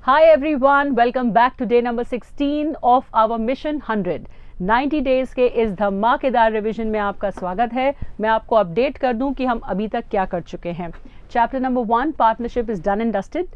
Hi everyone, welcome back to day number 16 of our mission 100. 90 days के इस धमाकेदार revision में आपका स्वागत है। मैं आपको अपडेट कर दूं कि हम अभी तक क्या कर चुके हैं। Chapter number 1 partnership is done and dusted,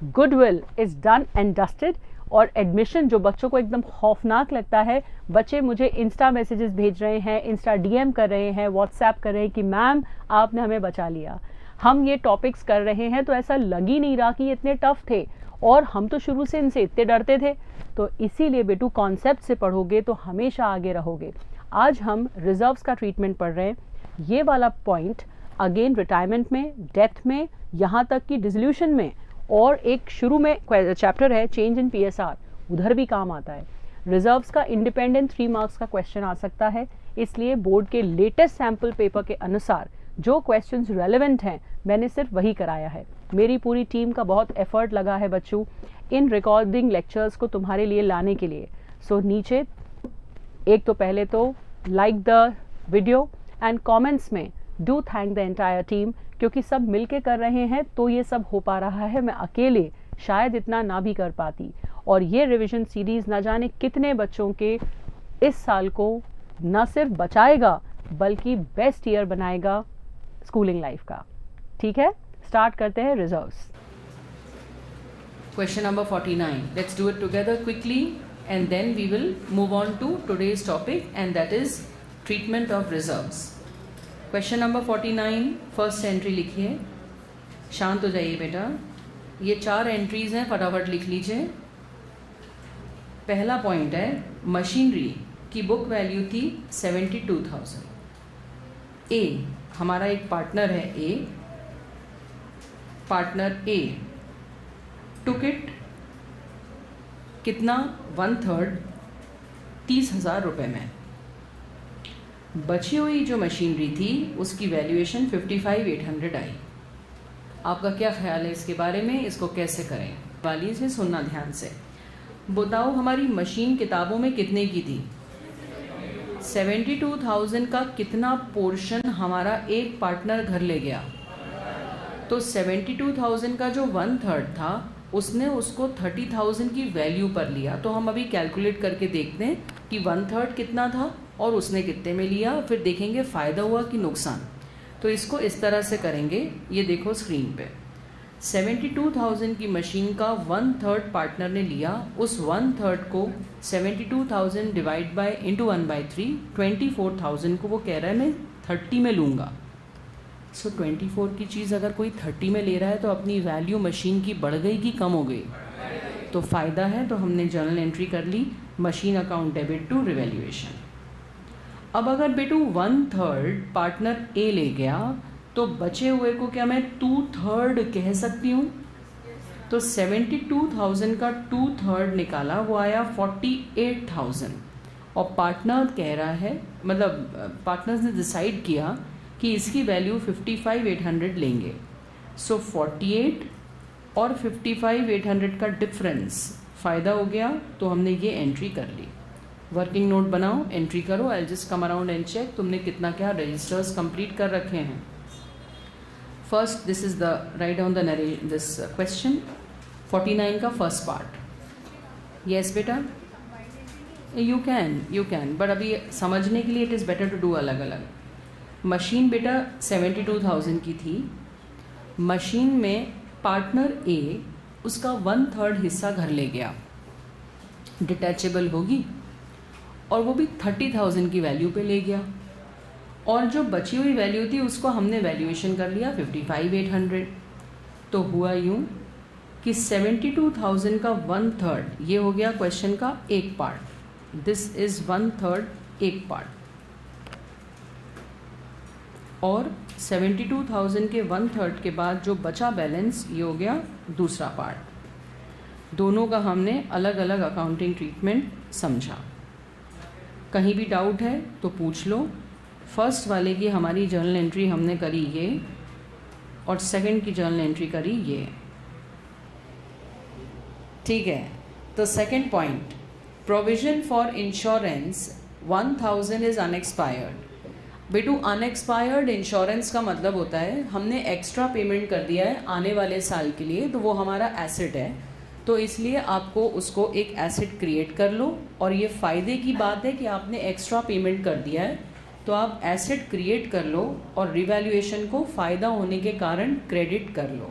goodwill is done and dusted, और एडमिशन जो बच्चों को एकदम खौफनाक लगता है, बच्चे मुझे इंस्टा मैसेजेस भेज रहे हैं, इंस्टा डीएम कर रहे हैं, व्हाट्सएप कर रहे हैं कि मैम आपने हमें बचा लिया। हम ये टॉपिक्स कर रहे हैं तो ऐसा लग ही नहीं रहा कि ये इतने टफ थे, और हम तो शुरू से इनसे इतने डरते थे। तो इसीलिए बेटू कॉन्सेप्ट से पढ़ोगे तो हमेशा आगे रहोगे। आज हम रिजर्व्स का ट्रीटमेंट पढ़ रहे हैं। ये वाला पॉइंट अगेन रिटायरमेंट में, डेथ में, यहाँ तक कि डिसोल्यूशन में, और एक शुरू में चैप्टर है चेंज इन पीएसआर, उधर भी काम आता है। रिजर्व्स का इंडिपेंडेंट 3 मार्क्स का क्वेश्चन आ सकता है, इसलिए बोर्ड के लेटेस्ट सैम्पल पेपर के अनुसार जो क्वेश्चंस रेलेवेंट हैं मैंने सिर्फ वही कराया है। मेरी पूरी टीम का बहुत एफर्ट लगा है बच्चों इन रिकॉर्डिंग लेक्चर्स को तुम्हारे लिए लाने के लिए। सो नीचे एक तो पहले तो like the video and comments में do thank the entire team, क्योंकि सब मिलके कर रहे हैं तो ये सब हो पा रहा है। मैं अकेले शायद इतना ना भी कर पाती। और ये रिवीजन सीरीज ना जाने कितने बच्चों के इस साल को न सिर्फ बचाएगा बल्कि बेस्ट ईयर बनाएगा स्कूलिंग लाइफ का। ठीक है, स्टार्ट करते हैं reserves. Question number 49. Let's do it together quickly and then we will move on to today's topic, and that is treatment of reserves. Question number 49, first entry लिखिए। शांत हो जाइए बेटा। ये 4 एंट्रीज हैं, फटाफट लिख लीजिए। पहला पॉइंट है मशीनरी की बुक वैल्यू थी 72,000। ए हमारा एक पार्टनर है, ए पार्टनर ए टुक इट कितना 1/3 30,000 रुपये में। बची हुई जो मशीनरी थी उसकी वैल्यूएशन 55,800 आई। आपका क्या ख्याल है इसके बारे में, इसको कैसे करें? वाली से सुनना ध्यान से। बताओ हमारी मशीन किताबों में कितने की थी? 72,000 का कितना पोर्शन हमारा एक पार्टनर घर ले गया? तो 72,000 का जो 1/3 था उसने उसको 30,000 की वैल्यू पर लिया। तो हम अभी कैलकुलेट करके देखते हैं कि 1/3 कितना था और उसने कितने में लिया, फिर देखेंगे फ़ायदा हुआ कि नुकसान। तो इसको इस तरह से करेंगे, ये देखो स्क्रीन पे 72,000 की मशीन का 1/3 पार्टनर ने लिया। उस 1/3 को 72,000 डिवाइड बाय इंटू 1/3 24,000 को वो कह रहा है मैं 30 में लूँगा। सो 24 की चीज़ अगर कोई 30 में ले रहा है तो अपनी वैल्यू मशीन की बढ़ गई कि कम हो गई? तो फ़ायदा है, तो हमने जर्नल एंट्री कर ली, machine account debit to revaluation. अब अगर बेटू 1/3 पार्टनर ए ले गया तो बचे हुए को क्या मैं 2/3 कह सकती हूँ? तो 72,000 का 2/3 निकाला, वो आया 48,000। और पार्टनर कह रहा है, मतलब पार्टनर्स ने डिसाइड किया कि इसकी वैल्यू 55,800 लेंगे। सो 48 और 55,800 का डिफरेंस फ़ायदा हो गया, तो हमने ये एंट्री कर ली। वर्किंग नोट बनाओ, एंट्री करो। I just come around and check तुमने कितना क्या रजिस्टर्स कंप्लीट कर रखे हैं। First this is the write down the this question 49 का फर्स्ट पार्ट। यस बेटा, यू कैन बट अभी समझने के लिए it is better to do अलग अलग। मशीन बेटा 72,000 की थी। मशीन में पार्टनर ए उसका 1/3 हिस्सा घर ले गया, डिटैचेबल होगी, और वो भी 30,000 की वैल्यू पे ले गया। और जो बची हुई वैल्यू थी उसको हमने वैल्यूएशन कर लिया 55,800। तो हुआ यूँ कि 72,000 का 1/3 ये हो गया क्वेश्चन का एक पार्ट। दिस इज़ 1/3 एक पार्ट, और 72,000 के 1/3 के बाद जो बचा बैलेंस ये हो गया दूसरा पार्ट। दोनों का हमने अलग अलग अकाउंटिंग ट्रीटमेंट समझा। कहीं भी डाउट है तो पूछ लो। फर्स्ट वाले की हमारी जर्नल एंट्री हमने करी ये, और सेकंड की जर्नल एंट्री करी ये। ठीक है, तो second point, provision for insurance 1000 is unexpired. बेटू अनएक्सपायर्ड इंश्योरेंस का मतलब होता है हमने एक्स्ट्रा पेमेंट कर दिया है आने वाले साल के लिए, तो वो हमारा एसेट है। तो इसलिए आपको उसको एक एसेट क्रिएट कर लो, और ये फ़ायदे की बात है कि आपने एक्स्ट्रा पेमेंट कर दिया है, तो आप एसेट क्रिएट कर लो और रिवैल्यूएशन को फ़ायदा होने के कारण क्रेडिट कर लो।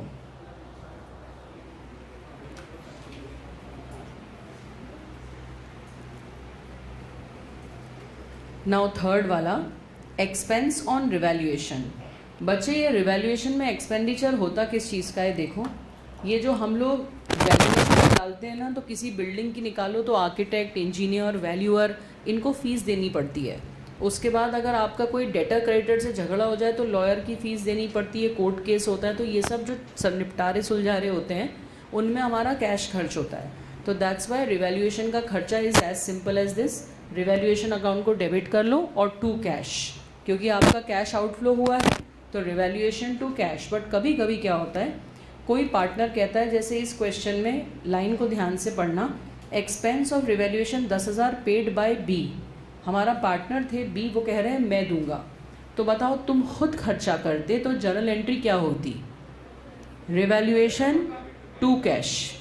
नाउ थर्ड वाला, एक्सपेंस ऑन रिवैल्यूएशन। बच्चे, ये रिवैल्यूएशन में एक्सपेंडिचर होता किस चीज़ का है? देखो, ये जो हम लोग वैल्यूएशन निकालते हैं ना, तो किसी बिल्डिंग की निकालो तो आर्किटेक्ट, इंजीनियर, वैल्यूअर, इनको फ़ीस देनी पड़ती है। उसके बाद अगर आपका कोई डेटर क्रेडिटर से झगड़ा हो जाए तो लॉयर की फ़ीस देनी पड़ती है, कोर्ट केस होता है, तो ये सब जो निपटारे सुलझारे होते हैं उनमें हमारा कैश खर्च होता है। तो दैट्स वाई रिवैल्यूएशन का खर्चा is as simple as this. Revaluation account को डेबिट कर लो और टू कैश, क्योंकि आपका कैश आउटफ्लो हुआ है तो रिवैल्यूएशन टू कैश। बट कभी कभी क्या होता है, कोई पार्टनर कहता है, जैसे इस क्वेश्चन में लाइन को ध्यान से पढ़ना, expense of revaluation 10,000 paid by B. हमारा पार्टनर थे बी, वो कह रहे हैं मैं दूंगा। तो बताओ, तुम खुद खर्चा करते तो जर्नल एंट्री क्या होती? Revaluation to cash.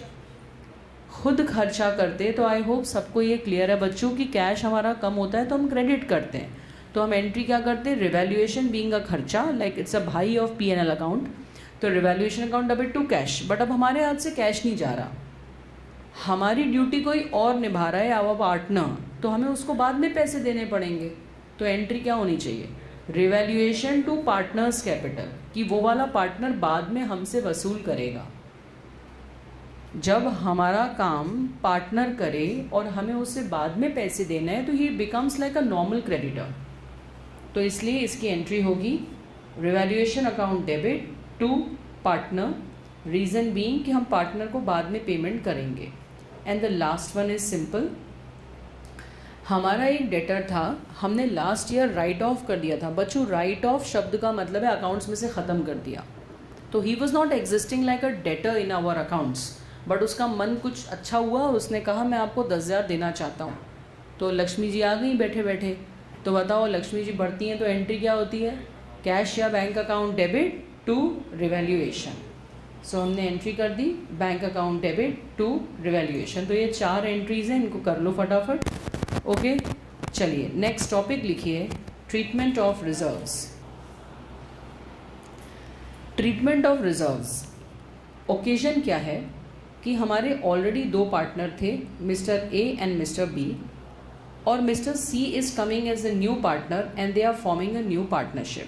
खुद खर्चा करते तो आई होप सबको ये क्लियर है बच्चों कि कैश हमारा कम होता है तो हम क्रेडिट करते हैं। तो हम एंट्री क्या करते हैं? रिवैल्यूएशन बीइंग अ खर्चा, लाइक इट्स अ भाई ऑफ P&L अकाउंट, तो revaluation account debit to cash. But अब हमारे हाथ से कैश नहीं जा रहा, हमारी ड्यूटी कोई और निभा रहा है आवर पार्टनर, तो हमें उसको बाद में पैसे देने पड़ेंगे। तो एंट्री क्या होनी चाहिए? रिवैल्यूएशन टू पार्टनर्स कैपिटल, कि वो वाला पार्टनर बाद में हमसे वसूल करेगा। जब हमारा काम पार्टनर करे और हमें उससे बाद में पैसे देना है तो he becomes like a normal creditor. तो इसलिए इसकी एंट्री होगी revaluation account debit to partner, reason being कि हम पार्टनर को बाद में पेमेंट करेंगे। And the last one is simple. हमारा एक डेटर था, हमने लास्ट ईयर राइट ऑफ कर दिया था। बच्चों, राइट ऑफ शब्द का मतलब है अकाउंट्स में से ख़त्म कर दिया। तो he was not existing like a debtor in our accounts, but उसका मन कुछ अच्छा हुआ और उसने कहा मैं आपको 10,000 देना चाहता हूँ। तो लक्ष्मी जी आ गई बैठे बैठे। तो बताओ, लक्ष्मी जी बढ़ती हैं तो एंट्री क्या होती है? कैश या bank account debit to revaluation. So हमने एंट्री कर दी bank account debit to revaluation. तो ये 4 एंट्रीज़ हैं, इनको कर लो फटाफट। ओके, चलिए नेक्स्ट टॉपिक लिखिए, treatment of reserves. Treatment of reserves, occasion क्या है कि हमारे ऑलरेडी 2 पार्टनर थे, mister A and mister B, और mister C is coming as a new partner and they are forming a new partnership.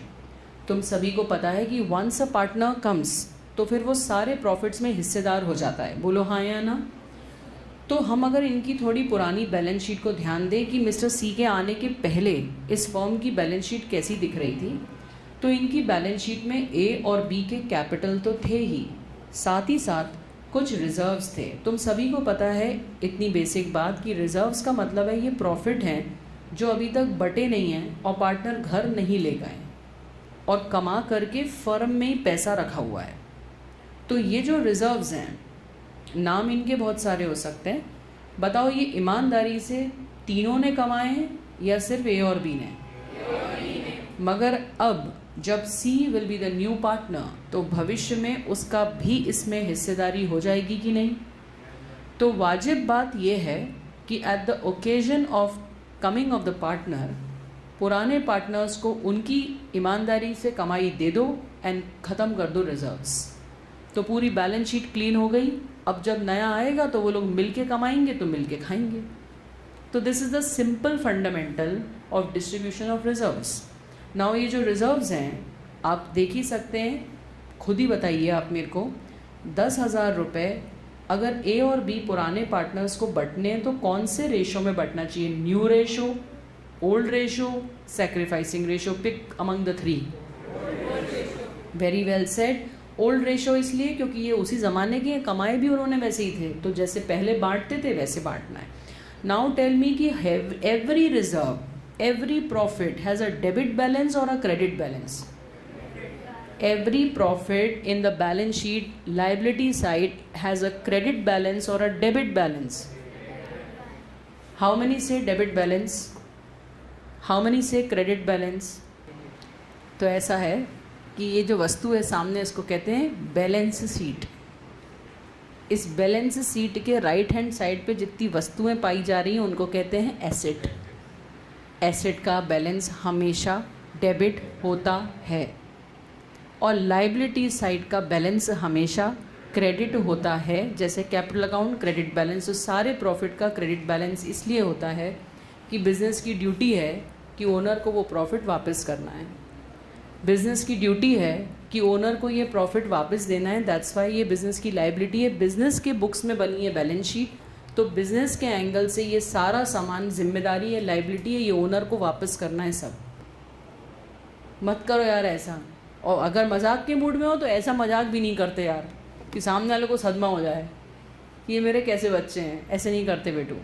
तुम सभी को पता है कि वंस अ पार्टनर कम्स तो फिर वो सारे प्रॉफिट्स में हिस्सेदार हो जाता है। बोलो हाँ या ना? तो हम अगर इनकी थोड़ी पुरानी बैलेंस शीट को ध्यान दें कि मिस्टर सी के आने के पहले इस फर्म की बैलेंस शीट कैसी दिख रही थी, तो इनकी बैलेंस शीट में ए और बी के कैपिटल तो थे ही, साथ ही साथ कुछ रिजर्व्स थे। तुम सभी को पता है इतनी बेसिक बात कि रिजर्व्स का मतलब है ये प्रॉफिट हैं जो अभी तक बटे नहीं हैं और पार्टनर घर नहीं ले गए और कमा करके फर्म में ही पैसा रखा हुआ है। तो ये जो रिजर्व्स हैं, नाम इनके बहुत सारे हो सकते हैं। बताओ, ये ईमानदारी से तीनों ने कमाए हैं या सिर्फ ए और बी ने? मगर अब जब C will be the new partner तो भविष्य में उसका भी इसमें हिस्सेदारी हो जाएगी कि नहीं? तो वाजिब बात यह है कि at the occasion of coming of the partner, पुराने पार्टनर्स को उनकी ईमानदारी से कमाई दे दो एंड ख़त्म कर दो रिजर्व्स। तो पूरी बैलेंस शीट क्लीन हो गई। अब जब नया आएगा तो वो लोग मिल के कमाएंगे तो मिल के खाएंगे। तो this is the simple fundamental of distribution of reserves. Now ये जो रिजर्व्स हैं आप देख ही सकते हैं, खुद ही बताइए आप मेरे को, 10,000 रुपये अगर ए और बी पुराने पार्टनर्स को बंटने हैं तो कौन से रेशो में बंटना चाहिए? New ratio, old ratio, sacrificing ratio? Pick among the 3। Very well said. Old ratio इसलिए क्योंकि ये उसी ज़माने के, कमाए भी उन्होंने वैसे ही थे, तो जैसे पहले बांटते थे वैसे बांटना है। नाउ टेल मी कि every reserve, every profit has a debit balance or a credit balance? Every profit in the balance sheet liability side has a credit balance or a debit balance. How many say debit balance? How many say credit balance? तो ऐसा है कि ये जो वस्तु है सामने, इसको कहते हैं बैलेंस शीट। इस बैलेंस शीट के राइट हैंड साइड पे जितनी वस्तुएं पाई जा रही हैं उनको कहते हैं एसेट। एसेट का बैलेंस हमेशा डेबिट होता है और लाइबिलिटी साइड का बैलेंस हमेशा क्रेडिट होता है। जैसे कैपिटल अकाउंट क्रेडिट बैलेंस, तो सारे प्रॉफिट का क्रेडिट बैलेंस इसलिए होता है कि बिज़नेस की ड्यूटी है कि ओनर को वो प्रॉफिट वापस करना है। बिज़नेस की ड्यूटी है कि ओनर को ये प्रॉफिट वापस देना है। दैट्स वाई ये बिज़नेस की लाइबिलिटी है। बिज़नेस के बुक्स में बनी है बैलेंस शीट, तो बिज़नेस के एंगल से ये सारा सामान जिम्मेदारी है, लाइबिलिटी है, ये ओनर को वापस करना है सब। मत करो यार ऐसा, और अगर मजाक के मूड में हो तो ऐसा मजाक भी नहीं करते यार कि सामने वाले को सदमा हो जाए कि ये मेरे कैसे बच्चे हैं। ऐसे नहीं करते बेटू।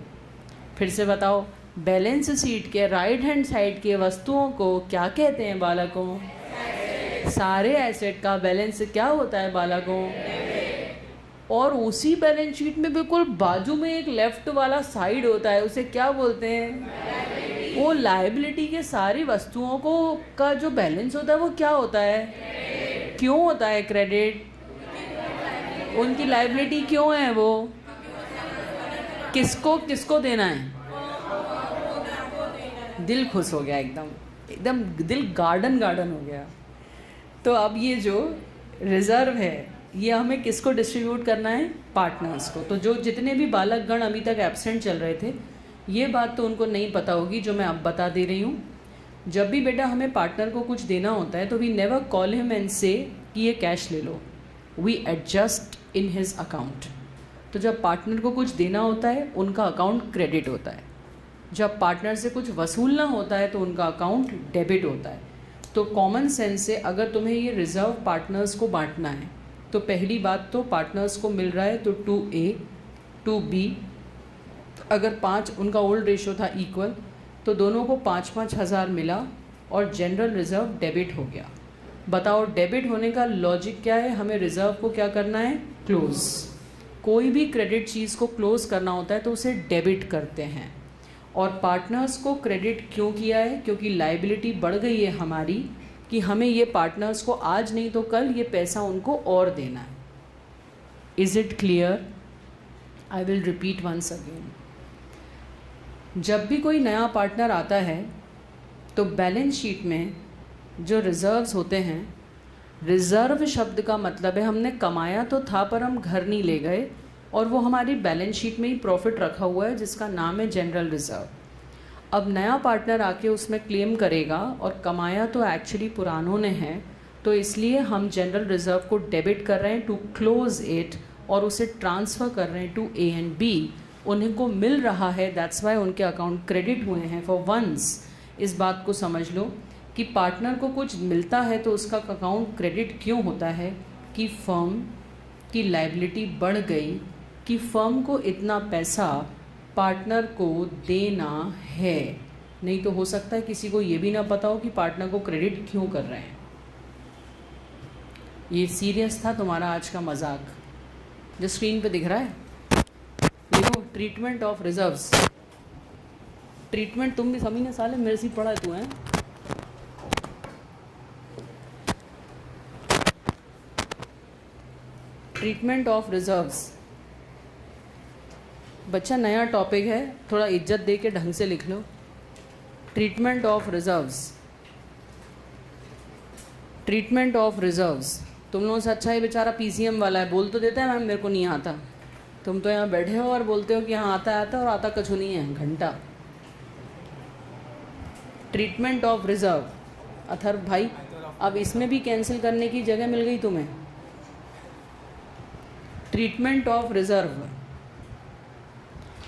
फिर से बताओ, बैलेंस शीट के राइट हैंड साइड के वस्तुओं को क्या कहते हैं बालकों? सारे एसेट का बैलेंस क्या होता है बालकों? और उसी बैलेंस शीट में बिल्कुल बाजू में एक लेफ्ट वाला साइड होता है, उसे क्या बोलते हैं? वो लायबिलिटी के सारी वस्तुओं को का जो बैलेंस होता है वो क्या होता है? क्यों होता है क्रेडिट? उनकी लायबिलिटी क्यों है वो? किसको किसको देना है? दिल खुश हो गया, एकदम एकदम दिल गार्डन गार्डन हो गया। तो अब ये जो रिजर्व है ये हमें किसको डिस्ट्रीब्यूट करना है? पार्टनर्स को। तो जो जितने भी बालकगण अभी तक एब्सेंट चल रहे थे, ये बात तो उनको नहीं पता होगी जो मैं अब बता दे रही हूँ। जब भी बेटा हमें पार्टनर को कुछ देना होता है तो we never call him and say कि ये कैश ले लो, we adjust in his account. तो जब पार्टनर को कुछ देना होता है उनका अकाउंट क्रेडिट होता है, जब पार्टनर से कुछ वसूलना होता है तो उनका अकाउंट डेबिट होता है। तो कॉमन सेंस से अगर तुम्हें ये रिजर्व पार्टनर्स को बांटना है तो पहली बात तो पार्टनर्स को मिल रहा है तो 2A 2B, अगर 5 उनका ओल्ड रेशो था इक्वल, तो दोनों को 5-5 हज़ार मिला और जनरल रिजर्व डेबिट हो गया। बताओ डेबिट होने का लॉजिक क्या है? हमें रिजर्व को क्या करना है? क्लोज। कोई भी क्रेडिट चीज़ को क्लोज करना होता है तो उसे डेबिट करते हैं। और पार्टनर्स को क्रेडिट क्यों किया है? क्योंकि लाइबिलिटी बढ़ गई है हमारी कि हमें ये पार्टनर्स को आज नहीं तो कल ये पैसा उनको और देना है। Is it clear? I will repeat once again. जब भी कोई नया पार्टनर आता है तो बैलेंस शीट में जो रिजर्व्स होते हैं, रिज़र्व शब्द का मतलब है हमने कमाया तो था पर हम घर नहीं ले गए और वो हमारी बैलेंस शीट में ही प्रॉफिट रखा हुआ है जिसका नाम है जनरल रिज़र्व। अब नया पार्टनर आके उसमें क्लेम करेगा और कमाया तो एक्चुअली पुरानों ने है, तो इसलिए हम जनरल रिज़र्व को डेबिट कर रहे हैं टू क्लोज इट और उसे ट्रांसफ़र कर रहे हैं टू A एंड B। उन्हें को मिल रहा है, दैट्स वाई उनके अकाउंट क्रेडिट हुए हैं। फॉर वंस इस बात को समझ लो कि पार्टनर को कुछ मिलता है तो उसका अकाउंट क्रेडिट क्यों होता है? कि फर्म की लायबिलिटी बढ़ गई, कि फर्म को इतना पैसा पार्टनर को देना है। नहीं तो हो सकता है किसी को ये भी ना पता हो कि पार्टनर को क्रेडिट क्यों कर रहे हैं। ये सीरियस था तुम्हारा आज का मजाक जो स्क्रीन पे दिख रहा है। देखो, ट्रीटमेंट ऑफ रिजर्व्स। ट्रीटमेंट तुम भी समझ ना साले, मेरे से पढ़ा है तू है। ट्रीटमेंट ऑफ रिजर्व्स बच्चा नया टॉपिक है, थोड़ा इज्जत दे के ढंग से लिख लो। Treatment of reserves. Treatment of reserves. तुम लोगों से अच्छा ही बेचारा PCM वाला है, बोल तो देता है मैम मेरे को नहीं आता। तुम तो यहाँ बैठे हो और बोलते हो कि हाँ आता आता, और आता कछु नहीं है, घंटा। Treatment of reserve. अथर्व भाई, अब इसमें भी कैंसिल करने की जगह मिल गई तुम्हें। ट्रीटमेंट ऑफ रिजर्व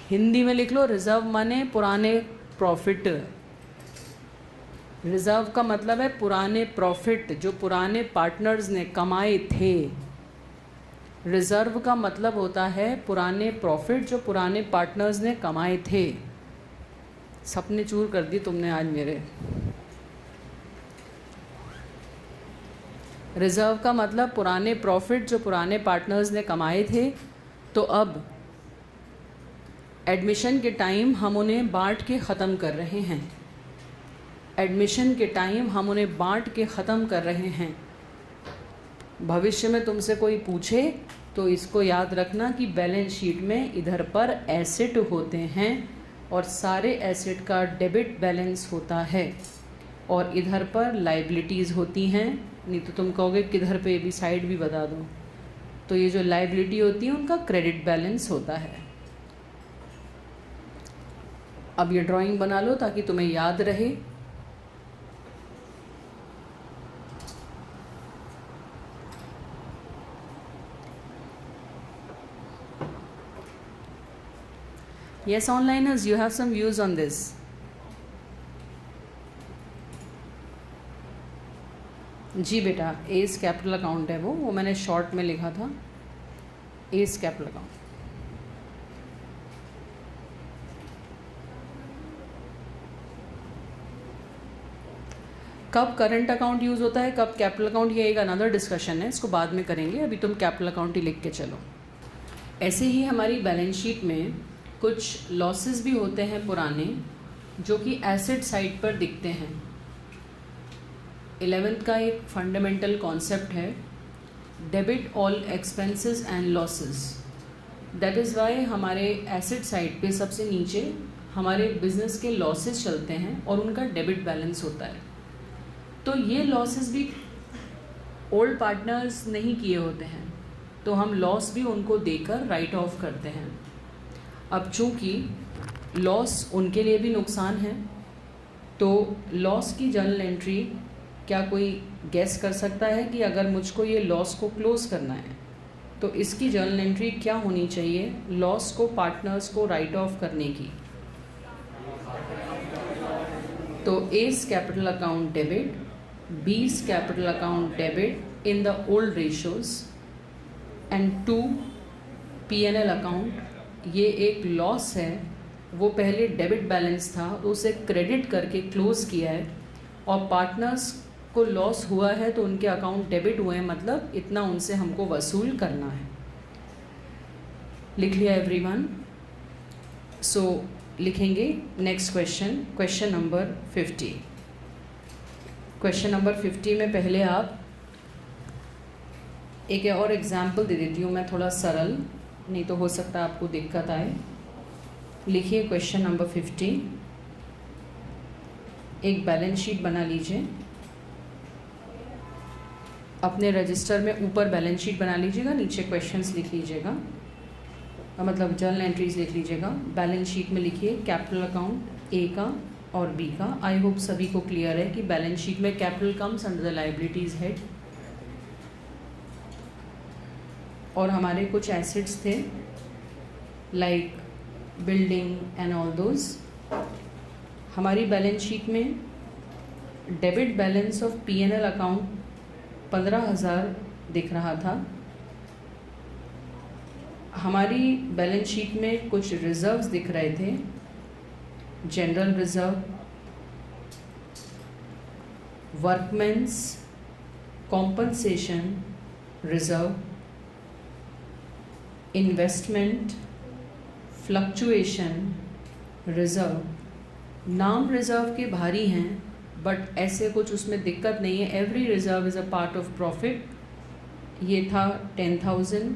हिंदी में लिख लो। रिजर्व माने पुराने प्रॉफिट। रिजर्व का मतलब है पुराने प्रॉफिट जो पुराने पार्टनर्स ने कमाए थे। रिजर्व का मतलब होता है पुराने प्रॉफिट जो पुराने पार्टनर्स ने कमाए थे। सपने चूर कर दिए तुमने आज मेरे। रिजर्व का मतलब पुराने प्रॉफिट जो पुराने पार्टनर्स ने कमाए थे। तो अब एडमिशन के टाइम हम उन्हें बांट के ख़त्म कर रहे हैं। एडमिशन के टाइम हम उन्हें बांट के ख़त्म कर रहे हैं। भविष्य में तुमसे कोई पूछे तो इसको याद रखना कि बैलेंस शीट में इधर पर एसेट होते हैं और सारे एसेट का डेबिट बैलेंस होता है, और इधर पर लाइबिलिटीज़ होती हैं। नहीं तो तुम कहोगे किधर पे भी साइड भी बता दो, तो ये जो लाइबिलिटी होती है उनका क्रेडिट बैलेंस होता है। अब ये ड्राइंग बना लो ताकि तुम्हें याद रहे। Yes, onliners, you have some views on this. जी बेटा, एस कैपिटल अकाउंट है वो मैंने शॉर्ट में लिखा था, एस कैपिटल अकाउंट। कब करंट अकाउंट यूज़ होता है, कब कैपिटल अकाउंट, ये एक अनदर डिस्कशन है, इसको बाद में करेंगे। अभी तुम कैपिटल अकाउंट ही लिख के चलो। ऐसे ही हमारी बैलेंस शीट में कुछ लॉसेस भी होते हैं पुराने, जो कि एसेट साइड पर दिखते हैं। 11th का एक फंडामेंटल कॉन्सेप्ट है, debit all expenses and losses. That is why हमारे एसेट साइड पे सबसे नीचे हमारे बिजनेस के लॉसेस चलते हैं और उनका डेबिट बैलेंस होता है। तो ये लॉसेस भी ओल्ड पार्टनर्स नहीं किए होते हैं, तो हम लॉस भी उनको देकर राइट ऑफ करते हैं। अब चूँकि लॉस उनके लिए भी नुकसान है, तो लॉस की जर्नल एंट्री क्या कोई गेस कर सकता है कि अगर मुझको ये लॉस को क्लोज करना है तो इसकी जर्नल एंट्री क्या होनी चाहिए लॉस को पार्टनर्स को राइट ऑफ करने की? तो A's capital account debit, B's capital account debit in the old ratios and 2 P&L account. ये एक लॉस है, वो पहले डेबिट बैलेंस था तो उसे क्रेडिट करके क्लोज किया है, और पार्टनर्स को लॉस हुआ है तो उनके अकाउंट डेबिट हुए हैं, मतलब इतना उनसे हमको वसूल करना है। लिख लिया एवरीवन? सो लिखेंगे next question, question number 50। Question number 50 में पहले आप एक और एग्जाम्पल दे देती हूँ मैं, थोड़ा सरल, नहीं तो हो सकता है आपको दिक्कत आए। लिखिए क्वेश्चन नंबर 50। एक बैलेंस शीट बना लीजिए, अपने रजिस्टर में ऊपर बैलेंस शीट बना लीजिएगा, नीचे क्वेश्चंस लिख लीजिएगा, मतलब जर्नल एंट्रीज लिख लीजिएगा। बैलेंस शीट में लिखिए कैपिटल अकाउंट ए का और बी का। आई होप सभी को क्लियर है कि बैलेंस शीट में capital comes under the liabilities head, और हमारे कुछ एसेट्स थे like building and all those. हमारी बैलेंस शीट में debit balance of P&L account 15,000 दिख रहा था। हमारी बैलेंस शीट में कुछ रिजर्व्स दिख रहे थे, general reserve, workmen's compensation reserve, investment fluctuation reserve. नाम रिजर्व के भारी हैं, बट ऐसे कुछ उसमें दिक्कत नहीं है। Every reserve is a part of profit. ये था 10,000,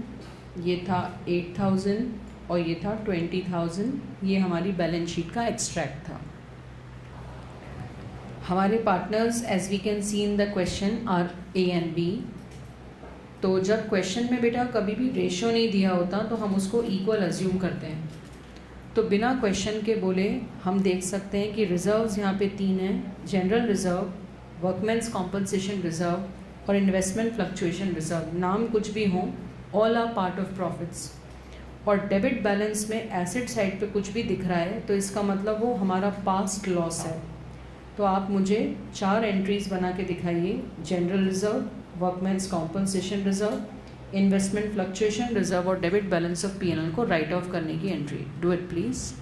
ये था 8,000 और ये था 20,000। ये हमारी बैलेंस शीट का एक्सट्रैक्ट था। हमारे partners as we can see in the question are A and B। तो जब क्वेश्चन में बेटा कभी भी रेशियो नहीं दिया होता तो हम उसको इक्वल अज्यूम करते हैं। तो बिना क्वेश्चन के बोले हम देख सकते हैं कि रिजर्व्स यहाँ पे 3 हैं, general reserve, workmen's compensation reserve और इन्वेस्टमेंट फ्लक्चुएशन रिजर्व। नाम कुछ भी हों, all are part of profits. और डेबिट बैलेंस में एसेट साइड पे कुछ भी दिख रहा है तो इसका मतलब वो हमारा पास्ट लॉस है। तो आप मुझे 4 एंट्रीज बना के दिखाइए, general reserve, workmen's compensation reserve, investment fluctuation reserve और डेबिट बैलेंस ऑफ P&L को राइट ऑफ करने की entry. Do it please.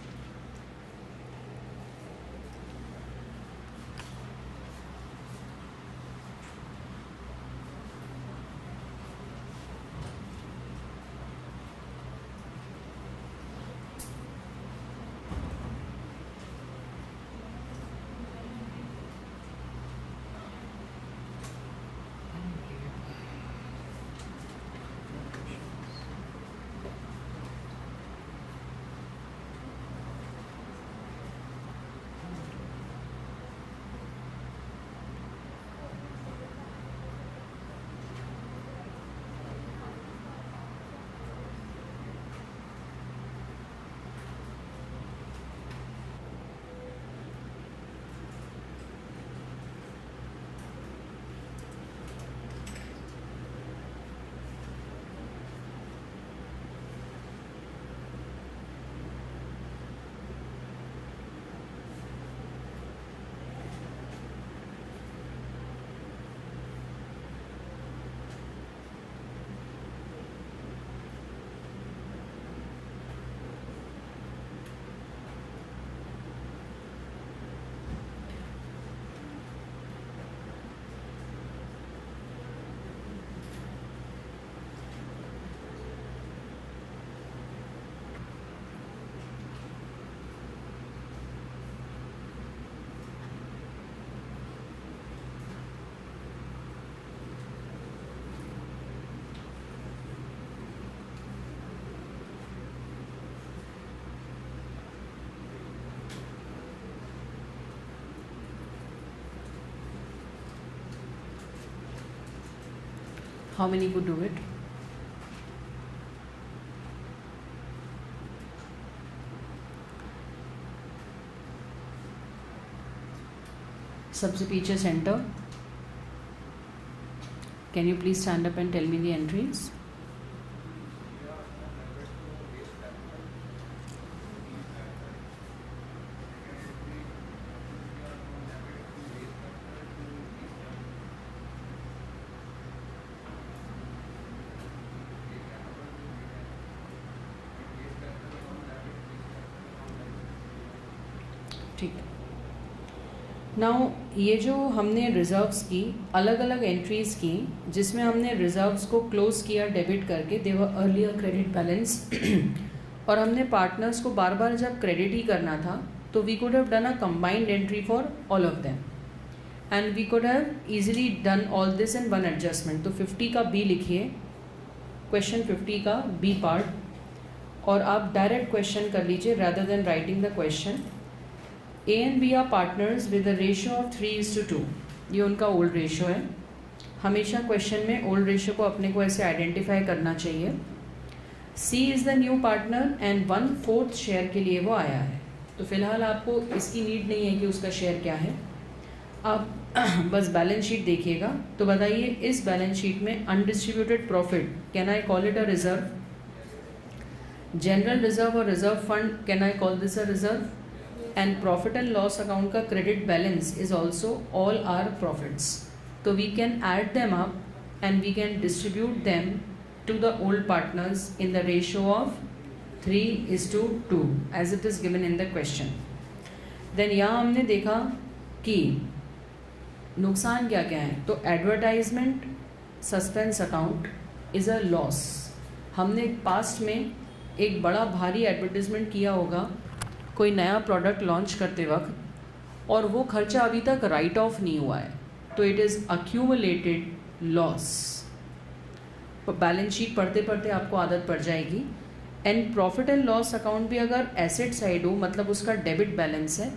How many could do it? सबसे पीछे centre. Can you please stand up and tell me the entries? ठीक. Now ये जो हमने रिजर्व्स की अलग अलग एंट्रीज़ की जिसमें हमने रिजर्व्स को क्लोज किया डेबिट करके, दे वर अर्लियर क्रेडिट बैलेंस, और हमने पार्टनर्स को बार बार जब क्रेडिट ही करना था तो we could have done a combined entry for all of them and we could have easily done all this in one adjustment. तो 50 का बी लिखिए, क्वेश्चन 50 का बी पार्ट, और आप डायरेक्ट क्वेश्चन कर लीजिए rather than writing the question. A and B are partners with a ratio of 3:2. ये उनका ओल्ड रेशो है. हमेशा क्वेश्चन में ओल्ड रेशो को अपने को ऐसे आइडेंटिफाई करना चाहिए. C is the new partner and 1/4 share के लिए वो आया है. तो फिलहाल आपको इसकी नीड नहीं है कि उसका शेयर क्या है, आप बस बैलेंस शीट देखिएगा. तो बताइए इस बैलेंस शीट में undistributed profit, can I call it a reserve? General reserve और reserve fund, can I call this a reserve? And profit and loss account का credit balance is also all are profits. तो we can add them up and we can distribute them to the old partners in the ratio of 3:2 as it is given in the question. Then यहाँ हमने देखा कि नुकसान क्या क्या है. तो advertisement suspense account is a loss. हमने पास्ट में एक बड़ा भारी एडवर्टाइजमेंट किया होगा कोई नया प्रोडक्ट लॉन्च करते वक्त, और वो खर्चा अभी तक राइट ऑफ नहीं हुआ है, तो it is accumulated loss. Balance sheet पढ़ते पढ़ते आपको आदत पड़ जाएगी. And profit and loss account भी अगर एसेट साइड हो, मतलब उसका डेबिट बैलेंस है,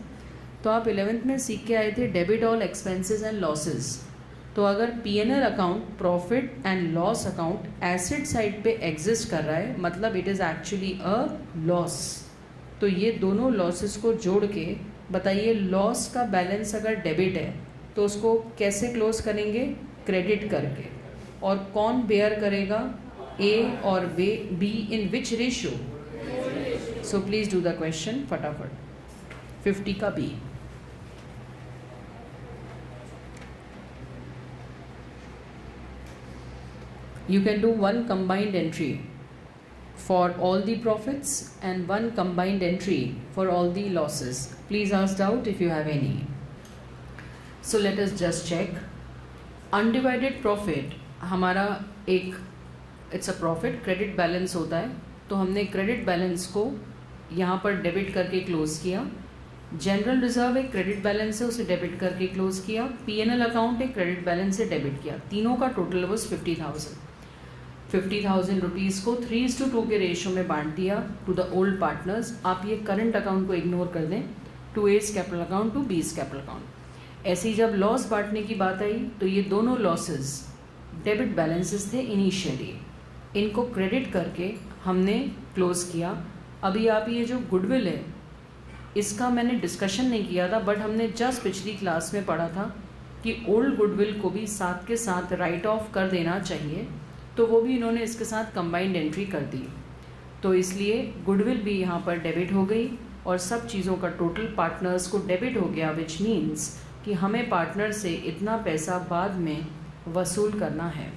तो आप 11th में सीख के आए थे debit all expenses and losses. तो अगर P&L account profit and loss account asset side पे एग्जिस्ट कर रहा है, मतलब it is actually a loss. तो ये दोनों लॉसेस को जोड़ के बताइए लॉस का बैलेंस अगर डेबिट है तो उसको कैसे क्लोज करेंगे? क्रेडिट करके. और कौन बेयर करेगा? ए और be in which ratio? So please do the question फटाफट. 50 का B. You can do one combined entry for all the profits and one combined entry for all the losses. Please ask doubt if you have any. So let us just check. Undivided profit हमारा एक it's a profit, credit balance होता है. तो हमने credit balance को यहाँ पर debit करके क्लोज किया. जनरल रिजर्व एक क्रेडिट बैलेंस है, उसे डेबिट करके क्लोज किया. P&L अकाउंट एक क्रेडिट बैलेंस से डेबिट किया. तीनों का टोटल वॉज 50,000 रुपीज़ को 3:2 के रेशियो में बांट दिया टू द ओल्ड पार्टनर्स. आप ये करंट अकाउंट को इग्नोर कर दें. To A's capital account to B's capital account. ऐसे ही जब लॉस बांटने की बात आई तो ये दोनों लॉसेस डेबिट बैलेंसेस थे इनिशियली, इनको क्रेडिट करके हमने क्लोज किया. अभी आप ये जो गुडविल है इसका मैंने डिस्कशन नहीं किया था, बट हमने जस्ट पिछली क्लास में पढ़ा था कि ओल्ड गुडविल को भी साथ के साथ राइट ऑफ कर देना चाहिए. तो वो भी इन्होंने इसके साथ कंबाइंड एंट्री कर दी. तो इसलिए गुडविल भी यहाँ पर डेबिट हो गई और सब चीज़ों का टोटल पार्टनर्स को डेबिट हो गया, विच मीन्स कि हमें पार्टनर से इतना पैसा बाद में वसूल करना है.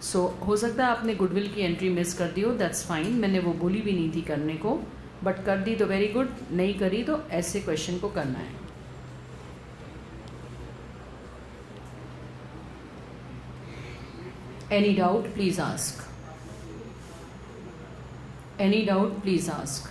सो हो सकता है आपने गुडविल की एंट्री मिस कर दी हो, दैट्स फाइन. मैंने वो बोली भी नहीं थी करने को, बट कर दी तो वेरी गुड, नहीं करी तो ऐसे क्वेश्चन को करना है. Any doubt, please ask. Any doubt, please ask.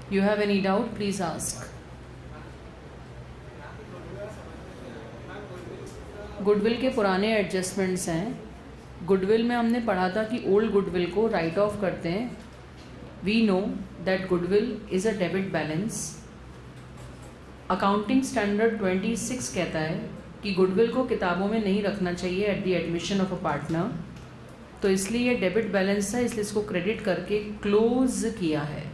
You have any doubt, please ask. Goodwill के पुराने एडजस्टमेंट्स हैं गुडविल में हमने पढ़ा था कि ओल्ड गुडविल को राइट ऑफ करते हैं. We know that goodwill is a debit balance. Accounting standard 26 कहता है कि गुडविल को किताबों में नहीं रखना चाहिए at the admission of a partner. तो इसलिए ये डेबिट बैलेंस था, इसलिए इसको क्रेडिट करके क्लोज किया है.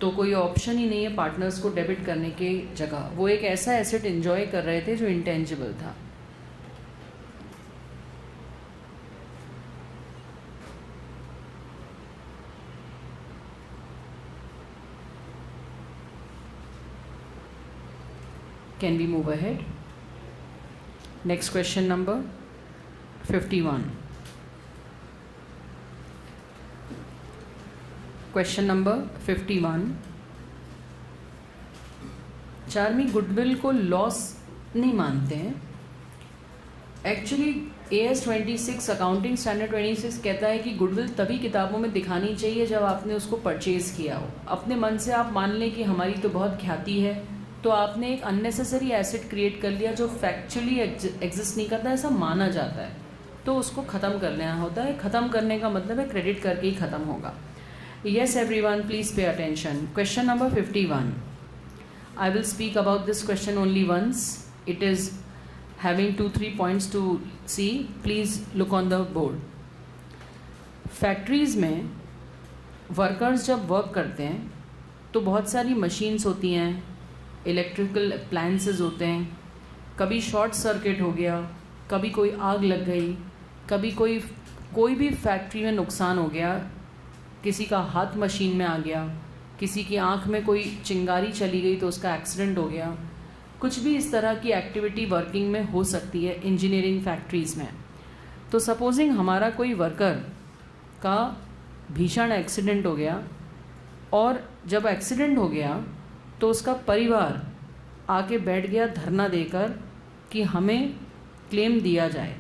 तो कोई ऑप्शन ही नहीं है पार्टनर्स को डेबिट करने के जगह. वो एक ऐसा एसेट एंजॉय कर रहे थे जो इंटेंजिबल था. Can we move ahead? Next question number 51. Question number 51. Charmi goodwill को लॉस नहीं मानते हैं. एक्चुअली AS 26 अकाउंटिंग स्टैंडर्ड 26 कहता है कि गुडविल तभी किताबों में दिखानी चाहिए जब आपने उसको परचेज़ किया हो. अपने मन से आप मान लें कि हमारी तो बहुत ख्याति है, तो आपने एक अननेसेसरी एसेट क्रिएट कर लिया जो फैक्चुअली एग्जिस्ट नहीं करता, ऐसा माना जाता है, तो उसको ख़त्म कर लेना होता है. ख़त्म करने का मतलब है क्रेडिट करके ही ख़त्म होगा. Yes everyone, please pay attention. Question number 51. I will speak about this question only once. It is having 2-3 points to see. Please look on the board. Factories में वर्कर्स जब वर्क करते हैं तो बहुत सारी मशीन्स होती हैं, इलेक्ट्रिकल अप्लायंसेस होते हैं. कभी शॉर्ट सर्किट हो गया, कभी कोई आग लग गई, कभी कोई भी फैक्ट्री में नुकसान हो गया, किसी का हाथ मशीन में आ गया, किसी की आंख में कोई चिंगारी चली गई तो उसका एक्सीडेंट हो गया. कुछ भी इस तरह की एक्टिविटी वर्किंग में हो सकती है इंजीनियरिंग फैक्ट्रीज़ में. तो सपोजिंग हमारा कोई वर्कर का भीषण एक्सीडेंट हो गया, और जब एक्सीडेंट हो गया तो उसका परिवार आके बैठ गया धरना देकर कि हमें क्लेम दिया जाए.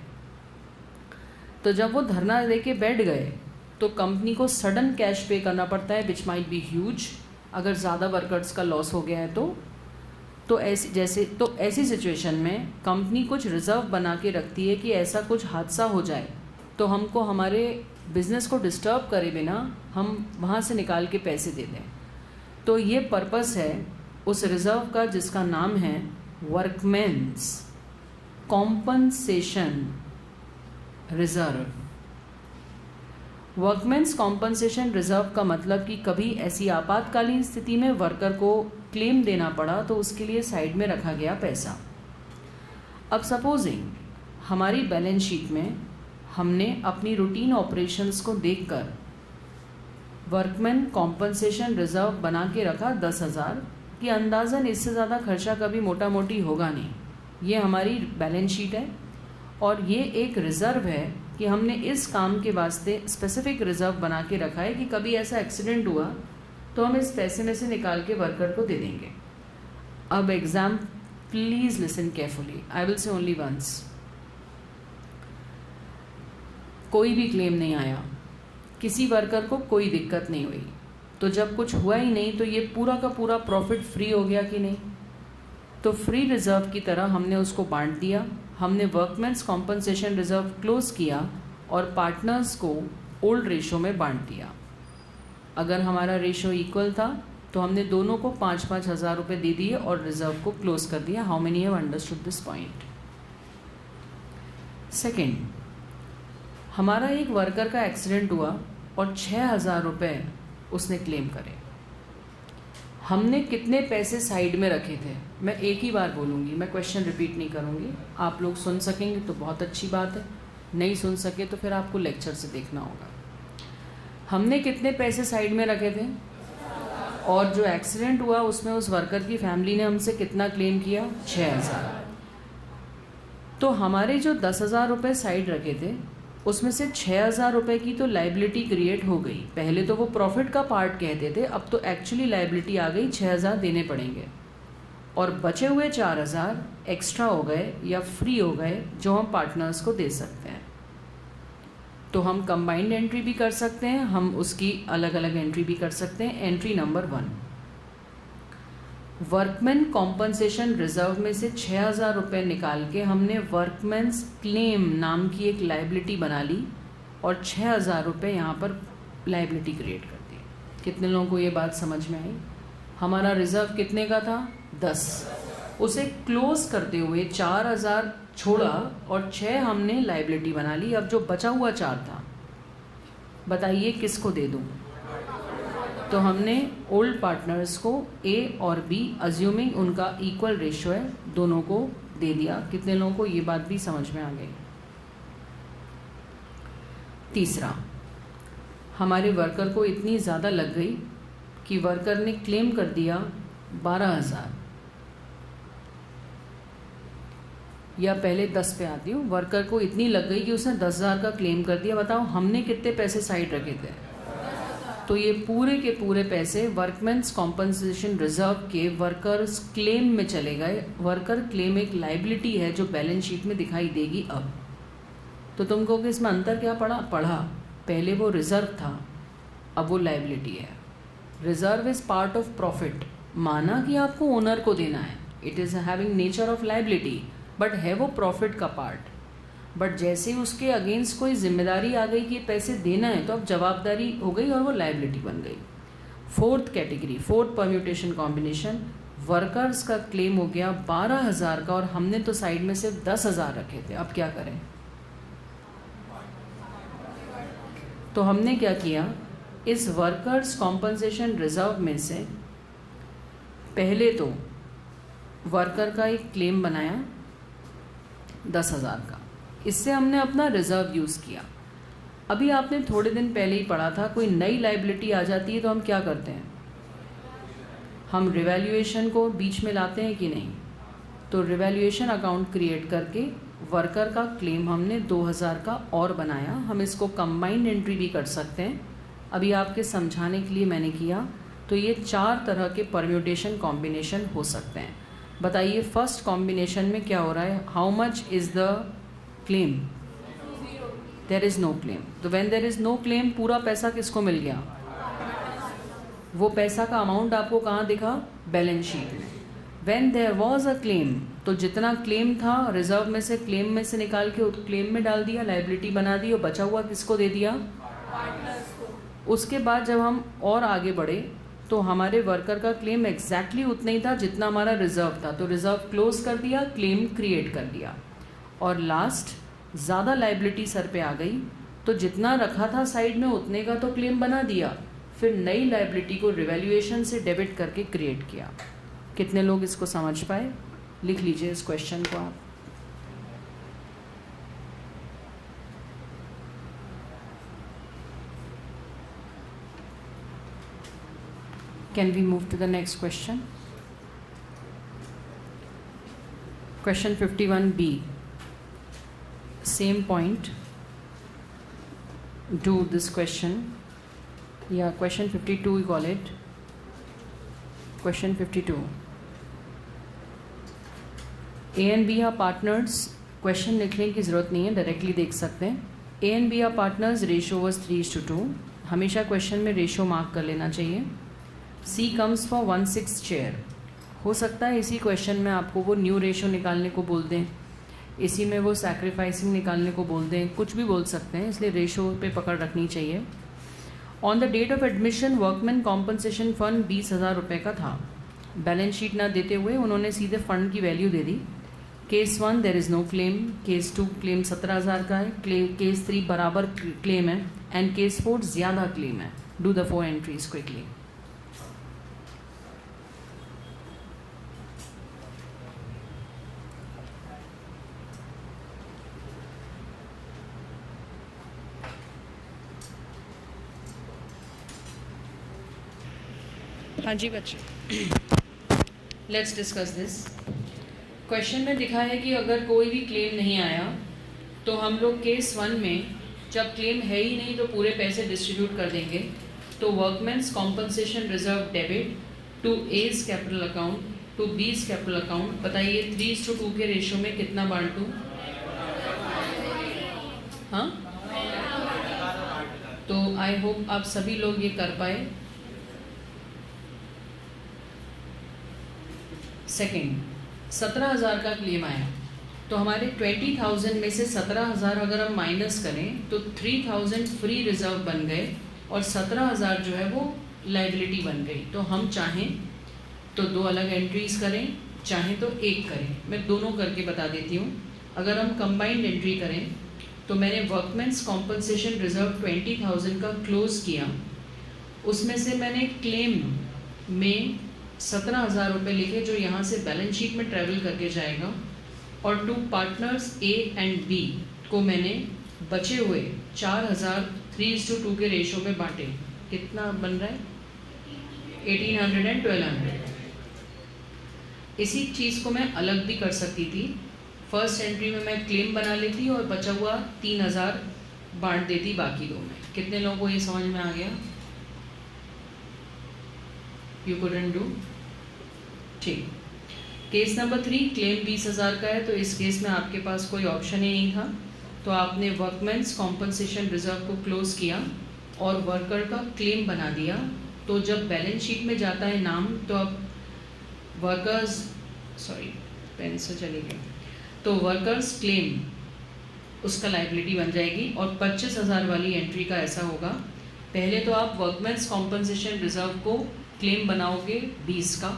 तो जब वो धरना देके बैठ गए तो कंपनी को सडन कैश पे करना पड़ता है, विच माइट बी ह्यूज, अगर ज़्यादा वर्कर्स का लॉस हो गया है तो ऐसी सिचुएशन में कंपनी कुछ रिज़र्व बना के रखती है कि ऐसा कुछ हादसा हो जाए तो हमको हमारे बिज़नेस को डिस्टर्ब करे बिना हम वहाँ से निकाल के पैसे दे दें. तो ये पर्पस है उस रिज़र्व का जिसका नाम है workmen's compensation reserve. Workmen's compensation reserve का मतलब कि कभी ऐसी आपातकालीन स्थिति में वर्कर को क्लेम देना पड़ा तो उसके लिए साइड में रखा गया पैसा. अब सपोजिंग हमारी बैलेंस शीट में हमने अपनी रूटीन ऑपरेशंस को देखकर वर्कमैन कॉम्पनसेशन रिज़र्व बना के रखा 10,000 कि अंदाज़न इससे ज़्यादा खर्चा कभी मोटा मोटी होगा नहीं. ये हमारी बैलेंस शीट है और ये एक रिज़र्व है कि हमने इस काम के वास्ते स्पेसिफिक रिज़र्व बना के रखा है कि कभी ऐसा एक्सीडेंट हुआ तो हम इस पैसे में से निकाल के वर्कर को दे देंगे. अब exam, please listen carefully, I will say only once. कोई भी क्लेम नहीं आया, किसी वर्कर को कोई दिक्कत नहीं हुई, तो जब कुछ हुआ ही नहीं तो ये पूरा का पूरा प्रॉफिट फ्री हो गया कि नहीं. तो फ्री रिज़र्व की तरह हमने उसको बांट दिया. हमने वर्कमेंस कॉम्पनसेशन रिज़र्व क्लोज किया और पार्टनर्स को ओल्ड रेशो में बांट दिया. अगर हमारा रेशो इक्वल था तो हमने दोनों को 5-5 हज़ार रुपये दे दिए और रिज़र्व को क्लोज कर दिया. How many have understood this point? Second, हमारा एक वर्कर का एक्सीडेंट हुआ और 6,000 रुपये उसने क्लेम करे. हमने कितने पैसे साइड में रखे थे? मैं एक ही बार बोलूँगी, मैं क्वेश्चन रिपीट नहीं करूँगी. आप लोग सुन सकेंगे तो बहुत अच्छी बात है, नहीं सुन सके तो फिर आपको लेक्चर से देखना होगा. हमने कितने पैसे साइड में रखे थे? और जो एक्सीडेंट हुआ उसमें उस वर्कर की फैमिली ने हमसे कितना क्लेम किया? 6,000. तो हमारे जो 10,000 रुपये साइड रखे थे उसमें से 6,000 रुपये की तो लाइबिलिटी क्रिएट हो गई. पहले तो वो प्रॉफिट का पार्ट कहते थे, अब तो एक्चुअली लाइबिलिटी आ गई, 6,000 देने पड़ेंगे. और बचे हुए 4,000 एक्स्ट्रा हो गए या फ्री हो गए जो हम पार्टनर्स को दे सकते हैं. तो हम कंबाइंड एंट्री भी कर सकते हैं, हम उसकी अलग अलग एंट्री भी कर सकते हैं. Entry number 1, workman compensation reserve में से 6,000 रुपये निकाल के हमने वर्कमैन्स क्लेम नाम की एक लाइबिलिटी बना ली और 6,000 रुपये यहाँ पर लाइबिलिटी क्रिएट कर दी। कितने लोगों को ये बात समझ में आई? हमारा रिजर्व कितने का था? 10। उसे क्लोज करते हुए 4,000 छोड़ा और 6 हमने लाइबिलिटी बना ली। अब जो बचा हुआ 4 था, बताइए किसको दे दूँ? तो हमने ओल्ड पार्टनर्स को A और B, अज्यूमिंग उनका इक्वल रेशो है, दोनों को दे दिया। कितने लोगों को ये बात भी समझ में आ गई? तीसरा, हमारे वर्कर को इतनी ज़्यादा लग गई कि वर्कर ने क्लेम कर दिया 12,000, या पहले 10 पे आती हूँ। वर्कर को इतनी लग गई कि उसने 10,000 का क्लेम कर दिया। बताओ हमने कितने पैसे साइड रखे थे? तो ये पूरे के पूरे पैसे वर्कमैन्स कॉम्पनसेशन रिजर्व के वर्कर्स क्लेम में चले गए। वर्कर क्लेम एक लाइबिलिटी है जो बैलेंस शीट में दिखाई देगी। अब तो तुम कहोगे इसमें अंतर क्या पढ़ा? पहले वो रिजर्व था, अब वो लाइबिलिटी है। Reserve is part of profit, माना कि आपको ओनर को देना है, it is having nature of liability, but है वो प्रॉफिट का पार्ट। बट जैसे ही उसके अगेंस्ट कोई जिम्मेदारी आ गई कि पैसे देना है, तो अब जवाबदारी हो गई और वो लाइबिलिटी बन गई। Fourth category, fourth permutation combination, workers का क्लेम हो गया 12,000 का और हमने तो साइड में सिर्फ 10,000 रखे थे। अब क्या करें? तो हमने क्या किया, इस वर्कर्स कॉम्पनसेशन रिजर्व में से पहले तो वर्कर का एक क्लेम बनाया 10,000 का, इससे हमने अपना रिजर्व यूज़ किया। अभी आपने थोड़े दिन पहले ही पढ़ा था, कोई नई लाइबिलिटी आ जाती है तो हम क्या करते हैं? हम रिवैल्यूएशन को बीच में लाते हैं कि नहीं? तो रिवैल्यूएशन अकाउंट क्रिएट करके वर्कर का क्लेम हमने 2,000 का और बनाया। हम इसको कंबाइंड एंट्री भी कर सकते हैं, अभी आपके समझाने के लिए मैंने किया। तो ये 4 तरह के परम्यूटेशन कॉम्बिनेशन हो सकते हैं। बताइए फर्स्ट कॉम्बिनेशन में क्या हो रहा है? How much is the claim? There is no claim. तो when there is no claim, पूरा पैसा किसको मिल गया? वो पैसा का अमाउंट आपको कहाँ दिखा? बैलेंस शीट में। When there was a claim, तो जितना क्लेम था रिजर्व में से, क्लेम में से निकाल के उस क्लेम में डाल दिया, लाइबिलिटी बना दी, और बचा हुआ किसको दे दिया? उसके बाद जब हम और आगे बढ़े तो हमारे वर्कर का क्लेम एग्जैक्टली उतना ही था जितना हमारा रिजर्व था, तो रिजर्व क्लोज कर दिया, क्लेम क्रिएट कर दिया। और लास्ट, ज़्यादा लाइबिलिटी सर पे आ गई, तो जितना रखा था साइड में उतने का तो क्लेम बना दिया, फिर नई लाइबिलिटी को रिवैल्यूएशन से डेबिट करके क्रिएट किया। कितने लोग इसको समझ पाए? लिख लीजिए इस क्वेश्चन को आप। Can we move to the next question? Question 51B. Same point. Do this question. Yeah, question 52 we call it. Question 52. A and B are partners. Question लिखने की ज़रूरत नहीं है, डायरेक्टली देख सकते हैं। A and B are partners. Ratio was 3:2. हमेशा question में रेशो मार्क कर लेना चाहिए। C comes for 1/6 chair. हो सकता है इसी क्वेश्चन में आपको वो न्यू रेशो निकालने को बोल दें, इसी में वो सैक्रिफाइसिंग निकालने को बोल दें, कुछ भी बोल सकते हैं, इसलिए रेशो पे पकड़ रखनी चाहिए। On the date of admission workman compensation fund 20,000 रुपये का था। बैलेंस शीट ना देते हुए उन्होंने सीधे फंड की वैल्यू दे दी। Case 1 there is no claim, case 2 claim 17,000 का है, केस 3 बराबर क्लेम है, एंड केस 4 ज़्यादा क्लेम है। Do the 4 entries quickly. हाँ जी बच्चे, लेट्स डिस्कस दिस। क्वेश्चन में दिखा है कि अगर कोई भी क्लेम नहीं आया तो हम लोग केस 1 में, जब क्लेम है ही नहीं तो पूरे पैसे डिस्ट्रीब्यूट कर देंगे। तो workmen's compensation reserve debit to A's capital account to B's capital account. बताइए 3:2 के रेशो में कितना बांटूं? हाँ, तो आई होप आप सभी लोग ये कर पाए। सेकेंड, 17,000 का क्लेम आया, तो हमारे 20,000 में से 17,000 अगर हम माइनस करें तो 3,000 फ्री रिजर्व बन गए और 17,000 जो है वो लाइबिलिटी बन गई। तो हम चाहें तो 2 अलग एंट्रीज करें, चाहें तो एक करें। मैं दोनों करके बता देती हूँ। अगर हम कंबाइंड एंट्री करें तो मैंने वर्कमेंस कॉम्पनसेशन रिजर्व 20,000 का क्लोज किया, उसमें से मैंने क्लेम में 17,000 रुपये लिखे जो यहाँ से बैलेंस शीट में ट्रैवल करके जाएगा, और 2 पार्टनर्स ए एंड बी को मैंने बचे हुए 4,000 3:2 के रेशो में बांटे। कितना बन रहा है? 1,800 एंड 1,200। इसी चीज़ को मैं अलग भी कर सकती थी। फर्स्ट एंट्री में मैं क्लेम बना लेती और बचा हुआ 3,000 बांट देती बाकी 2 में। कितने लोगों को ये समझ में आ गया? You couldn't do? ठीक। केस नंबर 3, क्लेम 20,000 का है, तो इस केस में आपके पास कोई ऑप्शन ही नहीं था, तो आपने वर्कमेंस कॉम्पनसेशन रिजर्व को क्लोज किया और वर्कर का क्लेम बना दिया। तो जब बैलेंस शीट में जाता है नाम, तो अब वर्कर्स, पेन से चले गए, तो वर्कर्स क्लेम उसका लाइबिलिटी बन जाएगी। और 25,000 वाली एंट्री का ऐसा होगा, पहले तो आप वर्कमेंस कॉम्पनसेशन रिजर्व को क्लेम बनाओगे 20 का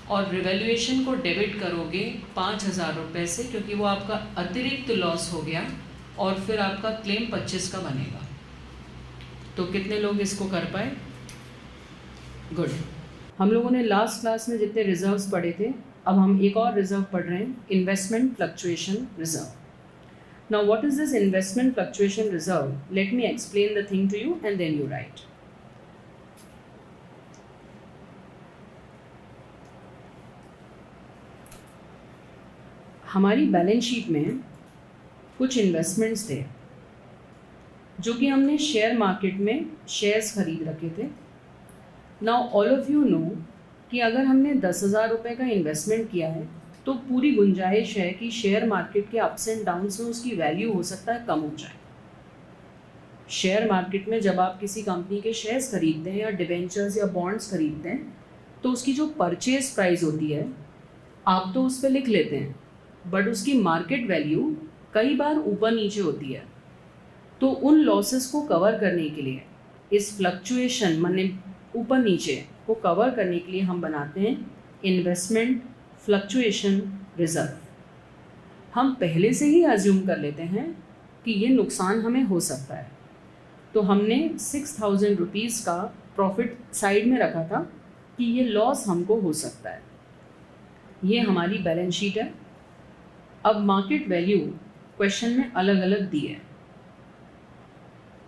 और रिवैल्यूएशन को डेबिट करोगे 5,000 रुपये से, क्योंकि वो आपका अतिरिक्त लॉस हो गया, और फिर आपका क्लेम 25 का बनेगा। तो कितने लोग इसको कर पाए? गुड। हम लोगों ने लास्ट क्लास में जितने रिजर्व्स पढ़े थे, अब हम एक और रिजर्व पढ़ रहे हैं, investment fluctuation reserve. Now what is this investment fluctuation reserve? Let me explain the thing to you and then you write. हमारी बैलेंस शीट में कुछ इन्वेस्टमेंट्स थे जो कि हमने शेयर मार्केट में शेयर्स खरीद रखे थे। Now all of you know कि अगर हमने 10,000 रुपये का इन्वेस्टमेंट किया है तो पूरी गुंजाइश है कि शेयर मार्केट के अप्स एंड डाउन्स में उसकी वैल्यू हो सकता है कम हो जाए। शेयर मार्केट में जब आप किसी कंपनी के शेयर्स खरीदते हैं या डिबेंचर्स या बॉन्ड्स खरीदते हैं, तो उसकी जो परचेज प्राइस होती है आप तो उस पर लिख लेते हैं, बट उसकी मार्केट वैल्यू कई बार ऊपर नीचे होती है। तो उन लॉसेस को कवर करने के लिए, इस फ्लक्चुएशन माने ऊपर नीचे को कवर करने के लिए हम बनाते हैं इन्वेस्टमेंट फ्लक्चुएशन रिजर्व। हम पहले से ही अज्यूम कर लेते हैं कि ये नुकसान हमें हो सकता है, तो हमने 6,000 रुपीज़ का प्रॉफिट साइड में रखा था कि ये लॉस हमको हो सकता है। ये हमारी बैलेंस शीट है। अब मार्केट वैल्यू क्वेश्चन में अलग अलग दी है।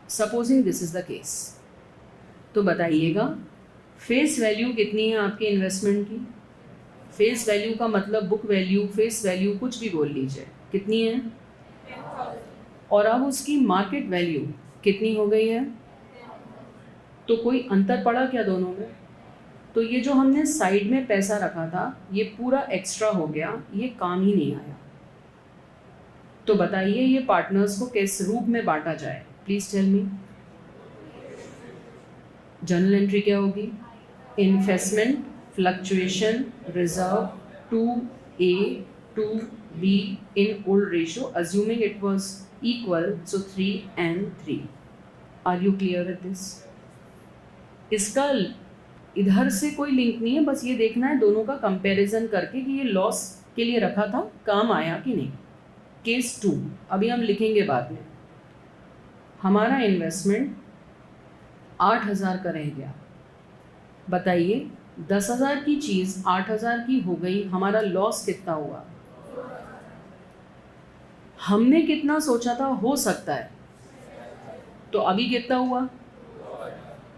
Supposing this is the case, तो बताइएगा फेस वैल्यू कितनी है आपके इन्वेस्टमेंट की? फेस वैल्यू का मतलब बुक वैल्यू, फेस वैल्यू कुछ भी बोल लीजिए, कितनी है? और अब उसकी मार्केट वैल्यू कितनी हो गई है? तो कोई अंतर पड़ा क्या दोनों में? तो ये जो हमने साइड में पैसा रखा था ये पूरा एक्स्ट्रा हो गया, ये काम ही नहीं आया। तो बताइए ये पार्टनर्स को किस रूप में बांटा जाए? Please tell me. Journal entry क्या होगी? Investment fluctuation reserve 2A to B in old ratio, assuming it was equal, so 3 and 3. Are you clear with this? इसका इधर से कोई लिंक नहीं है, बस ये देखना है दोनों का कंपैरिजन करके कि ये लॉस के लिए रखा था काम आया कि नहीं। केस 2 अभी हम लिखेंगे बाद में। हमारा इन्वेस्टमेंट 8,000 का रह गया। बताइए 10,000 की चीज़ 8,000 की हो गई, हमारा लॉस कितना हुआ? हमने कितना सोचा था हो सकता है, तो अभी कितना हुआ?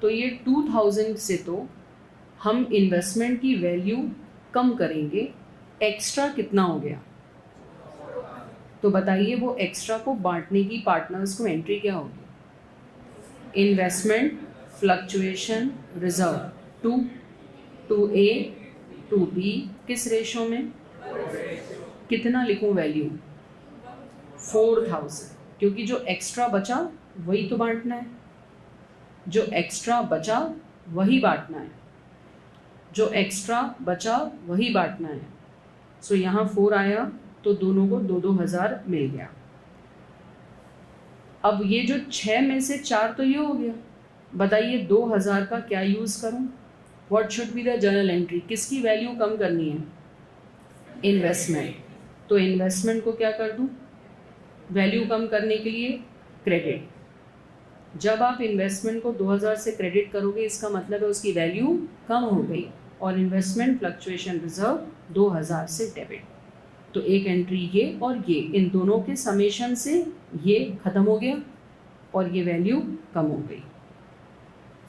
तो ये 2,000 से तो हम इन्वेस्टमेंट की वैल्यू कम करेंगे, एक्स्ट्रा कितना हो गया? तो बताइए वो एक्स्ट्रा को बांटने की पार्टनर्स को एंट्री क्या होगी? Investment fluctuation reserve 2A to B किस रेशो में? कितना लिखूं वैल्यू? 4,000, क्योंकि जो एक्स्ट्रा बचा वही तो बांटना है। जो एक्स्ट्रा बचा वही बांटना है। जो एक्स्ट्रा बचा वही बांटना है। सो यहाँ 4 आया तो दोनों को 2,000 मिल गया। अब ये जो 6 में से 4 तो ये हो गया, बताइए 2,000 का क्या यूज़ करूँ? What should be the journal entry? किसकी वैल्यू कम करनी है? इन्वेस्टमेंट। तो इन्वेस्टमेंट को क्या कर दूँ? वैल्यू कम करने के लिए क्रेडिट। जब आप इन्वेस्टमेंट को 2,000 से क्रेडिट करोगे इसका मतलब है उसकी वैल्यू कम हो गई, और इन्वेस्टमेंट फ्लक्चुएशन रिजर्व 2,000 से डेबिट। तो एक एंट्री ये और ये, इन दोनों के समेशन से ये ख़त्म हो गया और ये वैल्यू कम हो गई।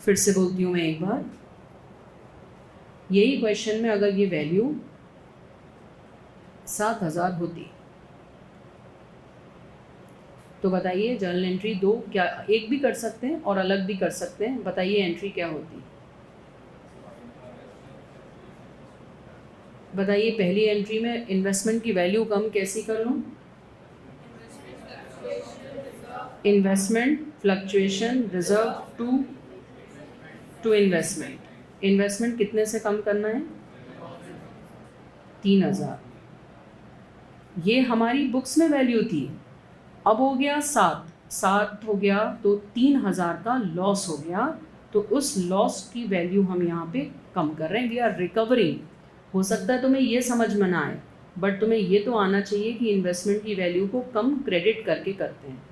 फिर से बोलती हूँ मैं एक बार, यही क्वेश्चन में अगर ये वैल्यू 7,000 होती तो बताइए जर्नल एंट्री 2 क्या, एक भी कर सकते हैं और अलग भी कर सकते हैं, बताइए एंट्री क्या होती? बताइए पहली एंट्री में इन्वेस्टमेंट की वैल्यू कम कैसी कर लूँ? Investment fluctuation reserve to investment. Investment कितने से कम करना है? 3,000। ये हमारी बुक्स में वैल्यू थी, अब हो गया 7 हो गया तो 3,000 का लॉस हो गया, तो उस लॉस की वैल्यू हम यहाँ पे कम कर रहे हैं। We are recovering. हो सकता है तुम्हें ये समझ में ना आए, बट तुम्हें ये तो आना चाहिए कि इन्वेस्टमेंट की वैल्यू को कम क्रेडिट करके करते हैं।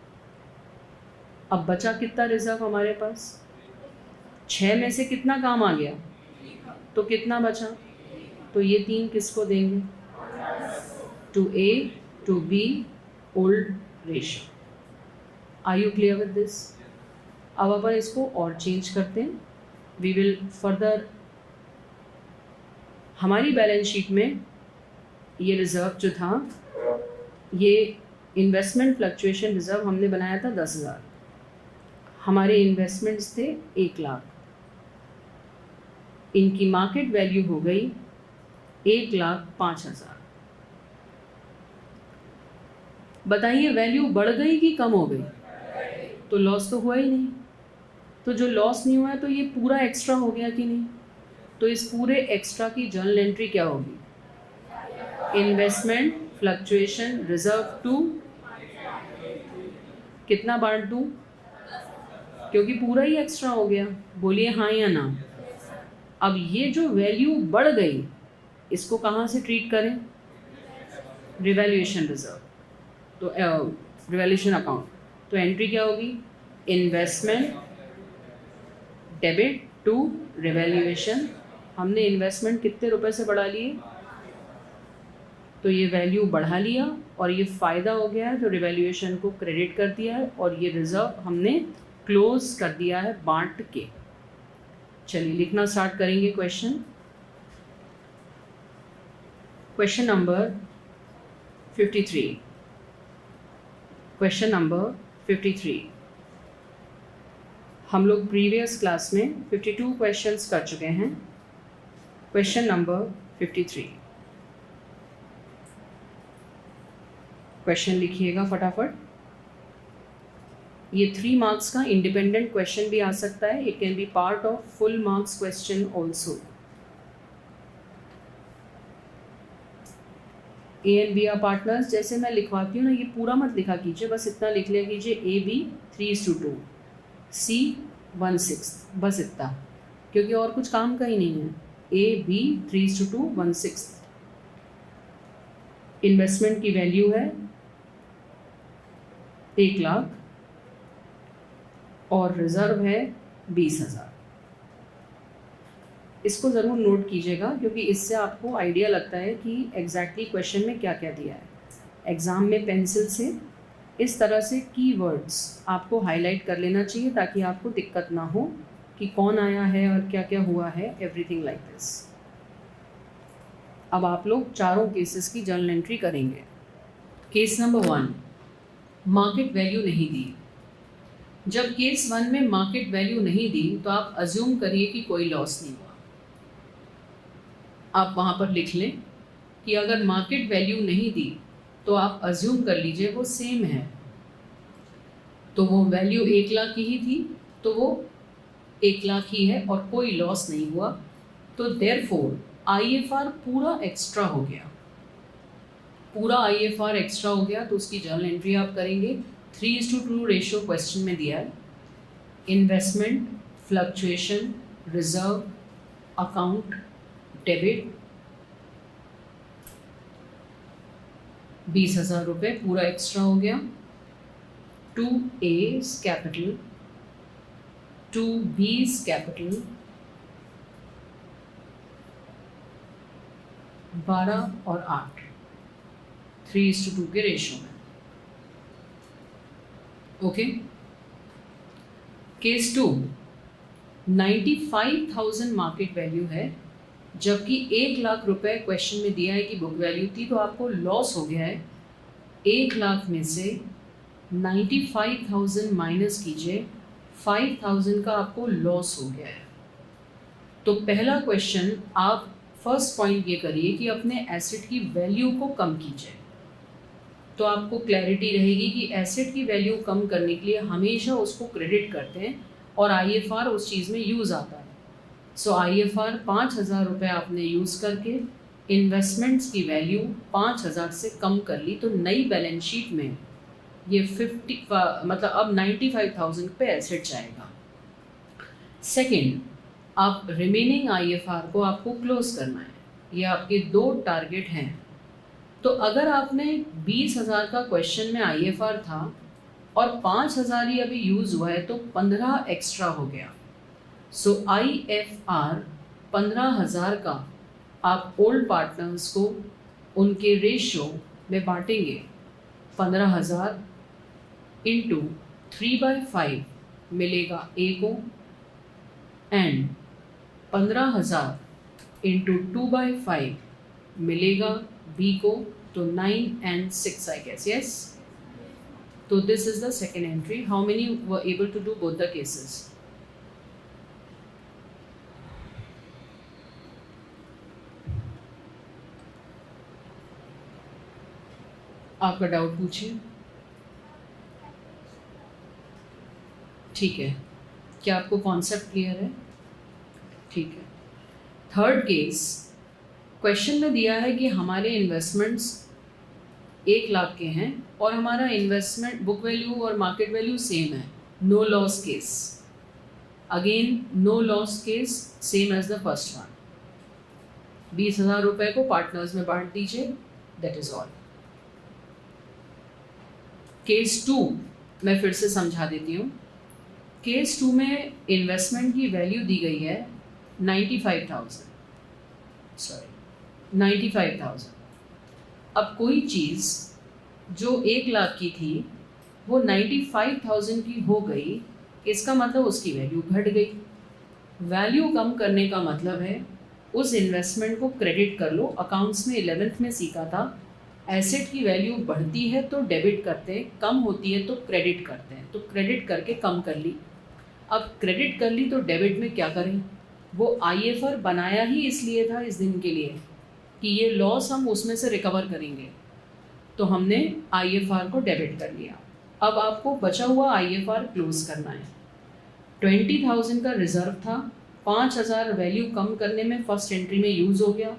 अब बचा कितना रिजर्व हमारे पास? 6 में से कितना काम आ गया, तो कितना बचा? तो ये 3 किसको देंगे? To A to B old ratio. Are you clear with this? अब अपन इसको और चेंज करते हैं। वी विल फर्दर, हमारी बैलेंस शीट में ये रिज़र्व जो था, ये इन्वेस्टमेंट फ्लक्चुएशन रिज़र्व हमने बनाया था 10,000। हमारे इन्वेस्टमेंट्स थे 1,00,000। इनकी मार्केट वैल्यू हो गई 1,05,000। बताइए वैल्यू बढ़ गई कि कम हो गई? तो लॉस तो हुआ ही नहीं। तो जो लॉस नहीं हुआ है तो ये पूरा एक्स्ट्रा हो गया कि नहीं? तो इस पूरे एक्स्ट्रा की जर्नल एंट्री क्या होगी? इन्वेस्टमेंट फ्लक्चुएशन रिजर्व टू, कितना बांट दूं? क्योंकि पूरा ही एक्स्ट्रा हो गया। बोलिए हाँ या ना। अब ये जो वैल्यू बढ़ गई इसको कहाँ से ट्रीट करें? रिवैल्यूएशन रिजर्व, तो रिवैल्यूएशन अकाउंट। तो एंट्री क्या होगी? Investment debit to revaluation. हमने इन्वेस्टमेंट कितने रुपए से बढ़ा लिए? तो ये वैल्यू बढ़ा लिया और ये फ़ायदा हो गया है, तो रिवैल्यूएशन को क्रेडिट कर दिया है और ये रिजर्व हमने क्लोज कर दिया है बांट के। चलिए लिखना स्टार्ट करेंगे question. Question number 53। Question number 53। हम लोग प्रीवियस क्लास में 52 क्वेश्चंस कर चुके हैं। Question number 53। क्वेश्चन लिखिएगा फटाफट। ये 3 मार्क्स का इंडिपेंडेंट क्वेश्चन भी आ सकता है। It can be part of full marks question also. A and B are partners, जैसे मैं लिखवाती हूँ ना, ये पूरा मत लिखा कीजिए, बस इतना लिख लिया कीजिए ए बी 3:2, सी 1/6, बस इतना, क्योंकि और कुछ काम का ही नहीं है। A B 3:2 1/6। इन्वेस्टमेंट की वैल्यू है 1,00,000 और रिजर्व है 20,000। इसको ज़रूर नोट कीजिएगा क्योंकि इससे आपको आइडिया लगता है कि एग्जैक्टली क्वेश्चन में क्या क्या दिया है। एग्ज़ाम में पेंसिल से इस तरह से कीवर्ड्स आपको हाईलाइट कर लेना चाहिए ताकि आपको दिक्कत ना हो कि कौन आया है और क्या क्या हुआ है, एवरीथिंग लाइक दिस। अब आप लोग चारों केसेस की जर्नल एंट्री करेंगे। केस नंबर 1, मार्केट वैल्यू नहीं दी। जब केस 1 में मार्केट वैल्यू नहीं दी तो आप अज्यूम करिए कि कोई लॉस नहीं हुआ। आप वहाँ पर लिख लें कि अगर मार्केट वैल्यू नहीं दी तो आप अज्यूम कर लीजिए वो सेम है। तो वो वैल्यू 1,00,000 की ही थी तो वो 1,00,000 ही है और कोई लॉस नहीं हुआ। तो देयरफॉर IFR पूरा एक्स्ट्रा हो गया। पूरा IFR एक्स्ट्रा हो गया तो उसकी जर्नल एंट्री आप करेंगे। 3:2 रेशियो क्वेश्चन में दिया है। Investment, fluctuation, reserve, account, debit, 20,000 रुपये पूरा एक्स्ट्रा हो गया। 2A कैपिटल, 2B कैपिटल, 12 और 8 3:2 के रेशियो में। ओके। केस 2, 95,000 मार्केट वैल्यू है, जबकि 1 लाख रुपए क्वेश्चन में दिया है कि बुक वैल्यू थी, तो आपको लॉस हो गया है। 1 लाख में से 95,000 माइनस कीजिए, 5,000 का आपको लॉस हो गया है। तो पहला क्वेश्चन आप फर्स्ट पॉइंट ये करिए कि अपने एसेट की वैल्यू को कम कीजिए, तो आपको क्लैरिटी रहेगी कि एसेट की वैल्यू कम करने के लिए हमेशा उसको क्रेडिट करते हैं और IFR उस चीज़ में यूज़ आता है। सो IFR 5,000 रुपये आपने यूज़ करके इन्वेस्टमेंट्स की वैल्यू 5,000 से कम कर ली, तो नई बैलेंस शीट में ये 50 अब 95,000 पे एसेट जाएगा। सेकंड, आप रिमेनिंग IFR को आपको क्लोज करना है। ये आपके 2 टारगेट हैं। तो अगर आपने 20,000 का क्वेश्चन में IFR था और 5,000 ही अभी यूज़ हुआ है, तो 15 एक्स्ट्रा हो गया। सो IFR 15,000 का आप ओल्ड पार्टनर्स को उनके रेशियो में बांटेंगे। 15,000 इंटू 3/5 मिलेगा A को, एंड 15,000 इंटू 2/5 मिलेगा B को, तो 9 and 6 I guess, yes? So this is the second entry. How many were able to do both the cases? आपका डाउट पूछिए। ठीक है, क्या आपको कॉन्सेप्ट क्लियर है? ठीक है। थर्ड केस, क्वेश्चन में दिया है कि हमारे इन्वेस्टमेंट्स 1 लाख के हैं और हमारा इन्वेस्टमेंट बुक वैल्यू और मार्केट वैल्यू सेम है। No loss case, again no loss case, same as the first one. 20,000 रुपये को पार्टनर्स में बांट दीजिए, दैट इज ऑल। केस 2 मैं फिर से समझा देती हूँ। केस 2 में इन्वेस्टमेंट की वैल्यू दी गई है 95,000, सॉरी 95,000। अब कोई चीज़ जो 1 लाख की थी वो 95,000 की हो गई, इसका मतलब उसकी वैल्यू घट गई। वैल्यू कम करने का मतलब है उस इन्वेस्टमेंट को क्रेडिट कर लो। अकाउंट्स में 11th में सीखा था, एसेट की वैल्यू बढ़ती है तो डेबिट करते हैं, कम होती है तो क्रेडिट करते हैं। तो क्रेडिट करके कम कर ली। अब क्रेडिट कर ली तो डेबिट में क्या करें? वो IFR बनाया ही इसलिए था इस दिन के लिए कि ये लॉस हम उसमें से रिकवर करेंगे, तो हमने IFR को डेबिट कर लिया। अब आपको बचा हुआ IFR क्लोज करना है। 20,000 का रिजर्व था, 5,000 वैल्यू कम करने में फर्स्ट एंट्री में यूज़ हो गया।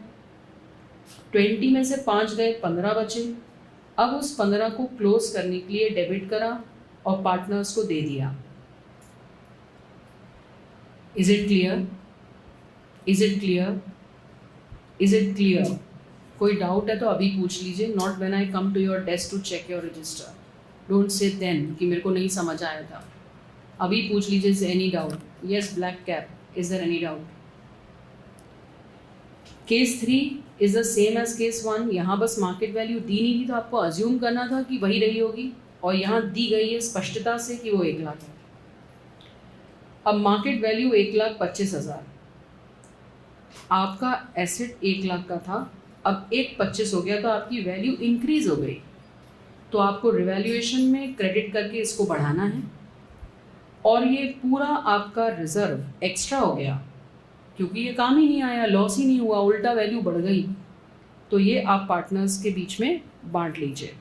20 में से 5 गए, 15 बचे। अब उस 15 को क्लोज करने के लिए डेबिट करा और पार्टनर्स को दे दिया। Is it clear? Is it clear? Is it clear? कोई डाउट है तो अभी पूछ लीजिए। Not when I come to your desk to check your register. Don't say then कि मेरे को नहीं समझ आया था। अभी पूछ लीजिए, is any doubt? Yes black cap, is there any doubt? Case 3 is the same as case 1। यहाँ बस मार्केट वैल्यू दी नहीं थी तो आपको अज्यूम करना था कि वही रही होगी, और यहाँ दी गई है स्पष्टता से कि वो 1 लाख है। अब मार्केट वैल्यू 1,25,000, आपका एसेट 1 लाख का था, अब 1,25,000 हो गया, तो आपकी वैल्यू इंक्रीज हो गई। तो आपको रिवैल्यूएशन में क्रेडिट करके इसको बढ़ाना है, और ये पूरा आपका रिजर्व एक्स्ट्रा हो गया क्योंकि ये काम ही नहीं आया, लॉस ही नहीं हुआ, उल्टा वैल्यू बढ़ गई। तो ये आप पार्टनर्स के बीच में बांट लीजिए।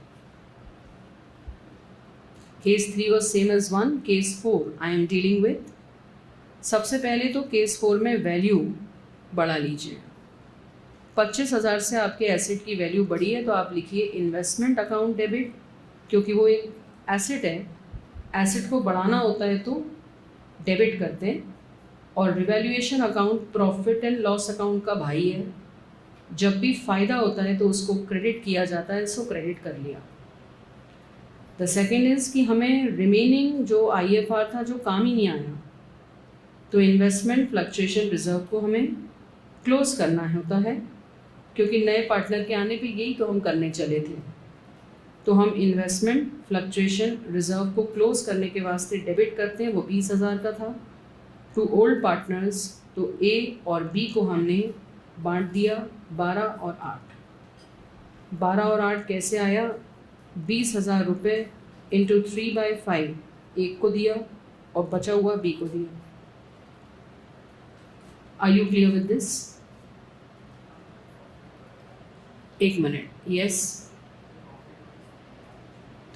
Case 3 was same as 1. Case 4 I am dealing with. सबसे पहले तो केस 4 में वैल्यू बढ़ा लीजिए। 25,000 से आपके एसेट की वैल्यू बढ़ी है तो आप लिखिए इन्वेस्टमेंट अकाउंट डेबिट, क्योंकि वो एक एसेट है, एसेट को बढ़ाना होता है तो डेबिट करते हैं। और revaluation account profit and loss account का भाई है, जब भी फ़ायदा होता है तो उसको क्रेडिट किया जाता है, इसको क्रेडिट कर लिया। द सेकेंड इज़ कि हमें रिमेनिंग जो IFR था जो काम ही नहीं आया, तो इन्वेस्टमेंट फ्लक्चुएशन रिजर्व को हमें क्लोज करना होता है, क्योंकि नए पार्टनर के आने पे यही तो हम करने चले थे। तो हम इन्वेस्टमेंट फ्लक्चुएशन रिजर्व को क्लोज करने के वास्ते डेबिट करते हैं, वो 20,000 का था। टू ओल्ड पार्टनर्स, तो A और B को हमने बांट दिया 12 और 8। 12 और 8 कैसे आया? 20,000 रुपये इंटू 3/5 एक को दिया और बचा हुआ B को दिया। Are you clear with this? एक मिनट, यस,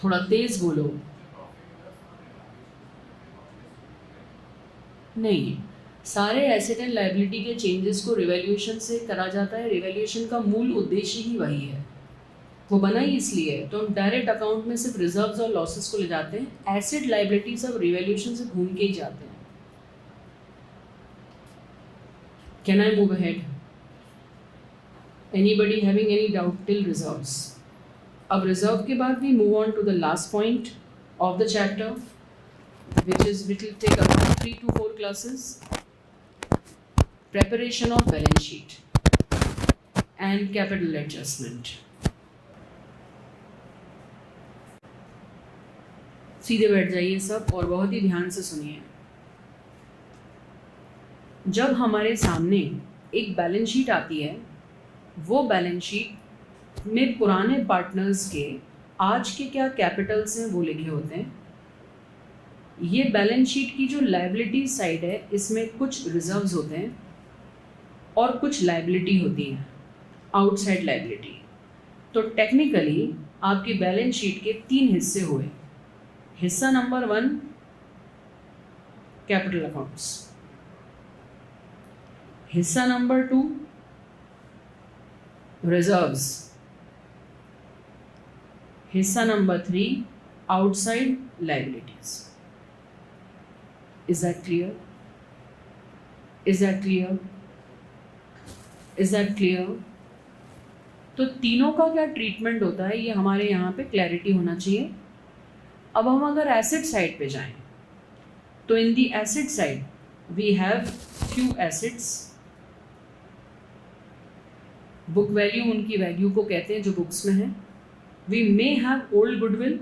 थोड़ा तेज बोलो। नहीं, सारे एसेट एंड लायबिलिटी के चेंजेस को रिवैल्यूएशन से करा जाता है। रिवैल्यूएशन का मूल उद्देश्य ही वही है, वो बना ही इसलिए है। तो हम डायरेक्ट अकाउंट में सिर्फ रिजर्व्स और लॉसेस को ले जाते हैं, एसेट लायबिलिटी सब रिवैल्यूएशन से घूम के ही जाते हैं। Can I move ahead? Anybody having any doubt till reserves? अब रिजर्व के बाद we move on to the last point of the chapter, which will take around 3 to 4 classes. Preparation of balance sheet and capital adjustment. सीधे बैठ जाइए सब और बहुत ही ध्यान से सुनिए। जब हमारे सामने एक बैलेंस शीट आती है, वो बैलेंस शीट में पुराने पार्टनर्स के आज के क्या कैपिटल्स हैं वो लिखे होते हैं। ये बैलेंस शीट की जो लायबिलिटी साइड है, इसमें कुछ रिजर्व्स होते हैं और कुछ लायबिलिटी होती है, आउटसाइड लायबिलिटी। तो टेक्निकली आपकी बैलेंस शीट के 3 हिस्से हुए। हिस्सा नंबर 1 कैपिटल अकाउंट्स, हिस्सा नंबर 2 रिजर्व्स, हिस्सा number 3 outside liabilities. Is that clear? Is that clear? Is that clear? तो तीनों का क्या ट्रीटमेंट होता है, ये हमारे यहाँ पे क्लैरिटी होना चाहिए। अब हम अगर एसेट साइड पे जाएं, तो in the asset side we have few assets. Book value उनकी वैल्यू को कहते हैं जो बुक्स में है। We may have old goodwill,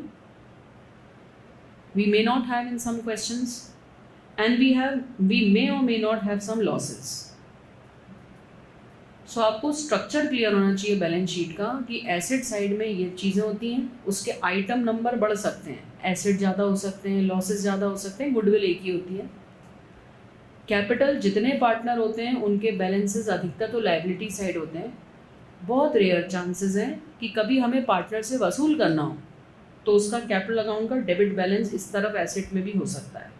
we may not have in some questions, and we may or may not have some losses. So आपको structure clear होना चाहिए बैलेंस शीट का कि एसेट साइड में ये चीज़ें होती हैं, उसके आइटम नंबर बढ़ सकते हैं, एसेट ज़्यादा हो सकते हैं, लॉसेस ज़्यादा हो सकते हैं, गुडविल एक ही होती है। कैपिटल जितने पार्टनर होते हैं उनके बैलेंसेस अधिकतर तो लायबिलिटी साइड होते हैं। बहुत रेयर चांसेस हैं कि कभी हमें पार्टनर से वसूल करना हो तो उसका कैपिटल अकाउंट का डेबिट बैलेंस इस तरफ एसेट में भी हो सकता है।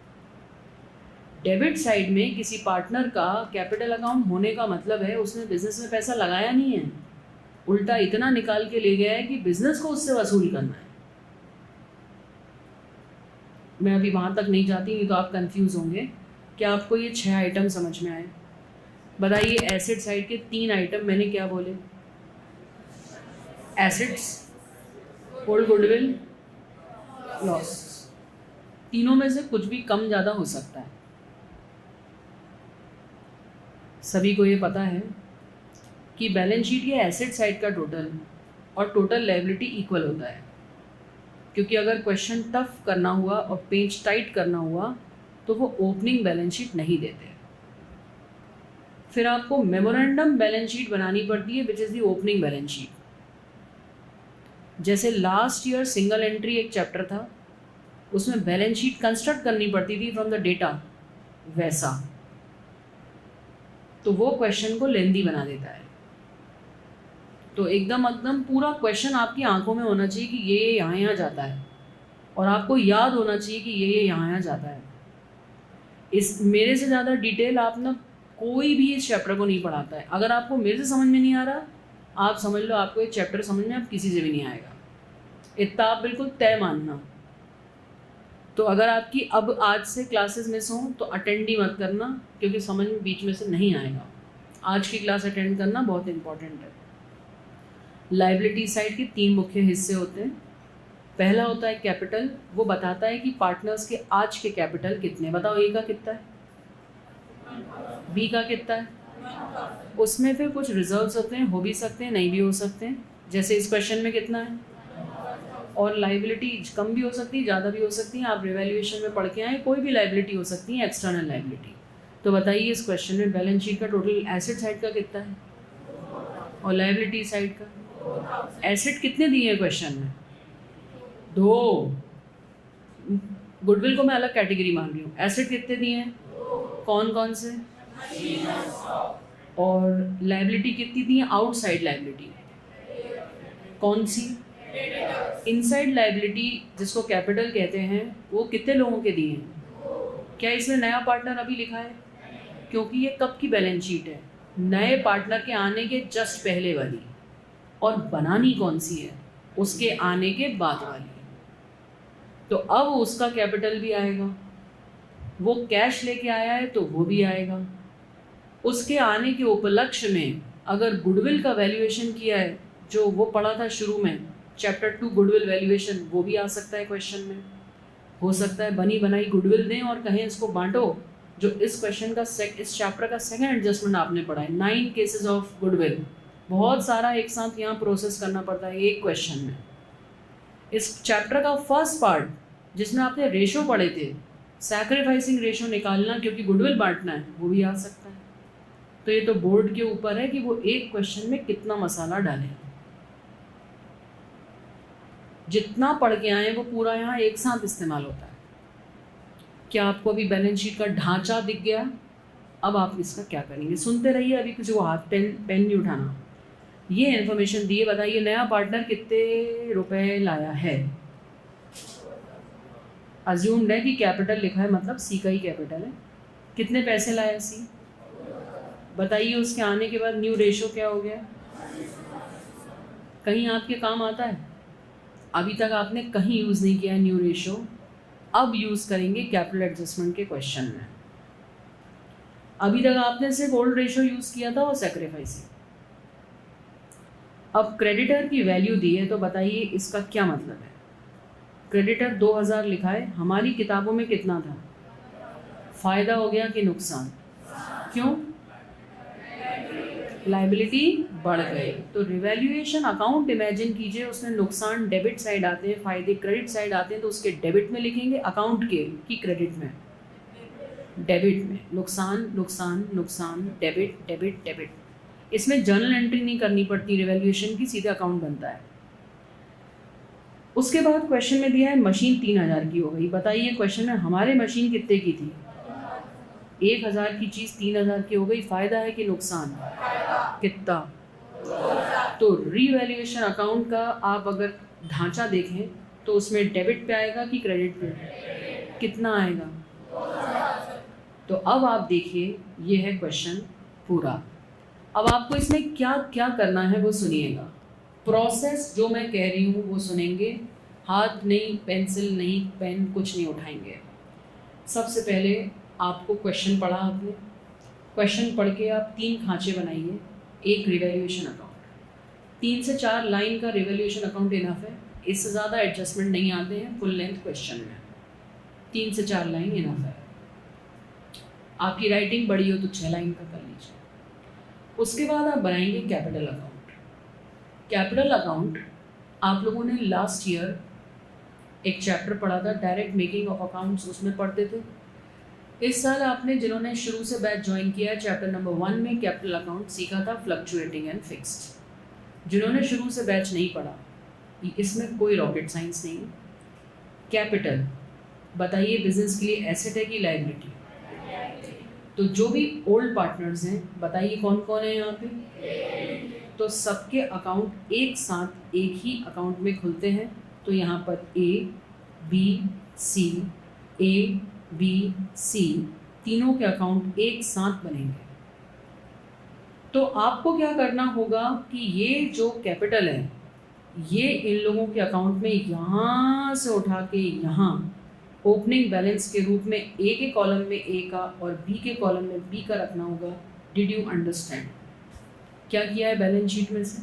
डेबिट साइड में किसी पार्टनर का कैपिटल अकाउंट होने का मतलब है उसने बिजनेस में पैसा लगाया नहीं है, उल्टा इतना निकाल के ले गया है कि बिजनेस को उससे वसूल करना है। मैं अभी वहाँ तक नहीं जाती, नहीं तो आप कंफ्यूज होंगे। क्या आपको ये 6 आइटम समझ में आए? बताइए, एसेट साइड के 3 आइटम मैंने क्या बोले? Assets, old goodwill, loss. तीनों में से कुछ भी कम ज़्यादा हो सकता है। सभी को ये पता है कि बैलेंस शीट के एसेट साइड का टोटल और टोटल लायबिलिटी इक्वल होता है, क्योंकि अगर क्वेश्चन टफ करना हुआ और पेज टाइट करना हुआ तो वो ओपनिंग बैलेंस शीट नहीं देते। फिर आपको मेमोरेंडम बैलेंस शीट बनानी पड़ती है, which is the opening balance sheet. जैसे लास्ट ईयर सिंगल एंट्री एक चैप्टर था, उसमें बैलेंस शीट कंस्ट्रक्ट करनी पड़ती थी फ्रॉम द डेटा, वैसा तो वो क्वेश्चन को लेंदी बना देता है। तो एकदम पूरा क्वेश्चन आपकी आंखों में होना चाहिए कि ये यहाँ जाता है, और आपको याद होना चाहिए कि ये यहाँ जाता है। इस मेरे से ज़्यादा डिटेल आप ना कोई भी इस चैप्टर को नहीं पढ़ाता है। अगर आपको मेरे से समझ में नहीं आ रहा, आप समझ लो आपको एक चैप्टर समझ में अब किसी से भी नहीं आएगा, इतना आप बिल्कुल तय मानना। तो अगर आपकी अब आज से क्लासेस मिस हों तो अटेंड ही मत करना, क्योंकि समझ में बीच में से नहीं आएगा। आज की क्लास अटेंड करना बहुत इंपॉर्टेंट है। लायबिलिटी साइड के 3 मुख्य हिस्से होते हैं। पहला होता है कैपिटल, वो बताता है कि पार्टनर्स के आज के कैपिटल कितने। बताओ ए का कितना है, बी का कितना है। उसमें फिर कुछ रिजर्व्स होते हैं, हो भी सकते हैं नहीं भी हो सकते हैं, जैसे इस क्वेश्चन में कितना है। और लाइबिलिटी कम भी हो सकती है, ज़्यादा भी हो सकती है। आप रिवैल्यूएशन में पढ़ के आए, कोई भी लाइबिलिटी हो सकती है, एक्सटर्नल लाइबिलिटी। तो बताइए इस क्वेश्चन में बैलेंस शीट का टोटल एसेट साइड का कितना है और लाइबिलिटी साइड का। एसेट कितने दिए हैं क्वेश्चन में, 2। गुडविल को मैं अलग कैटेगरी मान रही हूँ। एसेट कितने दिए हैं, कौन कौन से। और लाइबिलिटी कितनी दी है, आउटसाइड लाइबिलिटी कौन सी। इनसाइड लाइबिलिटी जिसको कैपिटल कहते हैं, वो कितने लोगों के दिए हैं। क्या इसमें नया पार्टनर अभी लिखा है, क्योंकि ये कब की बैलेंस शीट है, नए पार्टनर के आने के जस्ट पहले वाली। और बनानी कौन सी है, उसके आने के बाद वाली। तो अब उसका कैपिटल भी आएगा, वो कैश लेके आया है तो वो भी आएगा। उसके आने के उपलक्ष्य में अगर गुडविल का वैल्यूएशन किया है, जो वो पढ़ा था शुरू में चैप्टर 2 गुडविल वैल्यूएशन, वो भी आ सकता है क्वेश्चन में। हो सकता है बनी बनाई गुडविल दें और कहें इसको बांटो, जो इस क्वेश्चन का इस चैप्टर का सेकंड एडजस्टमेंट आपने पढ़ा है, 9 केसेस ऑफ गुडविल। बहुत सारा एक साथ यहाँ प्रोसेस करना पड़ता है एक क्वेश्चन में। इस चैप्टर का फर्स्ट पार्ट जिसमें आपने रेशो पढ़े थे, सैक्रिफाइसिंग रेशो निकालना क्योंकि गुडविल बांटना है, वो भी आ सकता है। तो ये तो बोर्ड के ऊपर है कि वो एक क्वेश्चन में कितना मसाला डालें। जितना पढ़ के आए वो पूरा यहाँ एक साथ इस्तेमाल होता है। क्या आपको अभी बैलेंस शीट का ढांचा दिख गया। अब आप इसका क्या करेंगे, सुनते रहिए। अभी कुछ वो हाथ पेन नहीं उठाना। ये इन्फॉर्मेशन दिए, बताइए नया पार्टनर कितने रुपए लाया है। अज्यूम्ड है कि कैपिटल लिखा है, मतलब सी का ही कैपिटल है। कितने पैसे लाया सी, बताइए। उसके आने के बाद न्यू रेशो क्या हो गया, कहीं आपके काम आता है। अभी तक आपने कहीं यूज़ नहीं किया है न्यू रेशो, अब यूज़ करेंगे कैपिटल एडजस्टमेंट के क्वेश्चन में। अभी तक आपने सिर्फ ओल्ड रेशो यूज़ किया था और सैक्रिफाइसिंग। अब क्रेडिटर की वैल्यू दी है, तो बताइए इसका क्या मतलब है। क्रेडिटर 2000 लिखा है, हमारी किताबों में कितना था। फ़ायदा हो गया कि नुकसान, क्यों, लाइबिलिटी बढ़ गई। तो रिवैल्यूएशन अकाउंट इमेजिन कीजिए, उसमें नुकसान डेबिट साइड आते हैं, फ़ायदे क्रेडिट साइड आते हैं। तो उसके डेबिट में लिखेंगे, अकाउंट के की क्रेडिट में, डेबिट में। नुकसान नुकसान नुकसान, डेबिट डेबिट डेबिट। इसमें जर्नल एंट्री नहीं करनी पड़ती रिवैल्यूएशन की, सीधे अकाउंट बनता है। उसके बाद क्वेश्चन में दिया है मशीन 3000 की हो गई। बताइए क्वेश्चन में हमारे मशीन कितने की थी, 1000 की चीज़ 3000 की हो गई। फ़ायदा है कि नुकसान, कितना। तो रीवैल्यूएशन अकाउंट का आप अगर ढांचा देखें तो उसमें डेबिट पे आएगा कि क्रेडिट पे, कितना आएगा। तो अब आप देखिए, ये है क्वेश्चन पूरा। अब आपको इसमें क्या क्या करना है वो सुनिएगा। प्रोसेस जो मैं कह रही हूँ वो सुनेंगे, हाथ नहीं, पेंसिल नहीं, पेन कुछ नहीं उठाएंगे। सबसे पहले आपको क्वेश्चन पढ़ा आपने, क्वेश्चन पढ़ के आप 3 खांचे बनाइए। एक रिवैल्यूएशन अकाउंट, 3 से 4 लाइन का रिवैल्यूएशन अकाउंट इनफ है, इससे ज़्यादा एडजस्टमेंट नहीं आते हैं फुल लेंथ क्वेश्चन में। 3 से 4 लाइन इनफ है। आपकी राइटिंग बड़ी हो तो 6 लाइन का कर लीजिए। उसके बाद आप बनाएंगे कैपिटल अकाउंट। कैपिटल अकाउंट आप लोगों ने लास्ट ईयर एक चैप्टर पढ़ा था, डायरेक्ट मेकिंग ऑफ अकाउंट्स, उसमें पढ़ते थे। इस साल आपने जिन्होंने शुरू से बैच ज्वाइन किया है, चैप्टर नंबर 1 में कैपिटल अकाउंट सीखा था, फ्लक्चुएटिंग एंड फिक्स्ड। जिन्होंने शुरू से बैच नहीं पढ़ा, इसमें कोई रॉकेट साइंस नहीं है। कैपिटल बताइए बिजनेस के लिए एसेट है कि लायबिलिटी। तो जो भी ओल्ड पार्टनर्स हैं बताइए कौन कौन है यहाँ पे। तो सबके अकाउंट एक साथ एक ही अकाउंट में खुलते हैं। तो यहाँ पर ए बी सी तीनों के अकाउंट एक साथ बनेंगे। तो आपको क्या करना होगा कि ये जो कैपिटल है ये इन लोगों के अकाउंट में यहाँ से उठा के यहाँ ओपनिंग बैलेंस के रूप में ए के कॉलम में ए का और बी के कॉलम में बी का रखना होगा। Did you understand? क्या किया है बैलेंस शीट में से?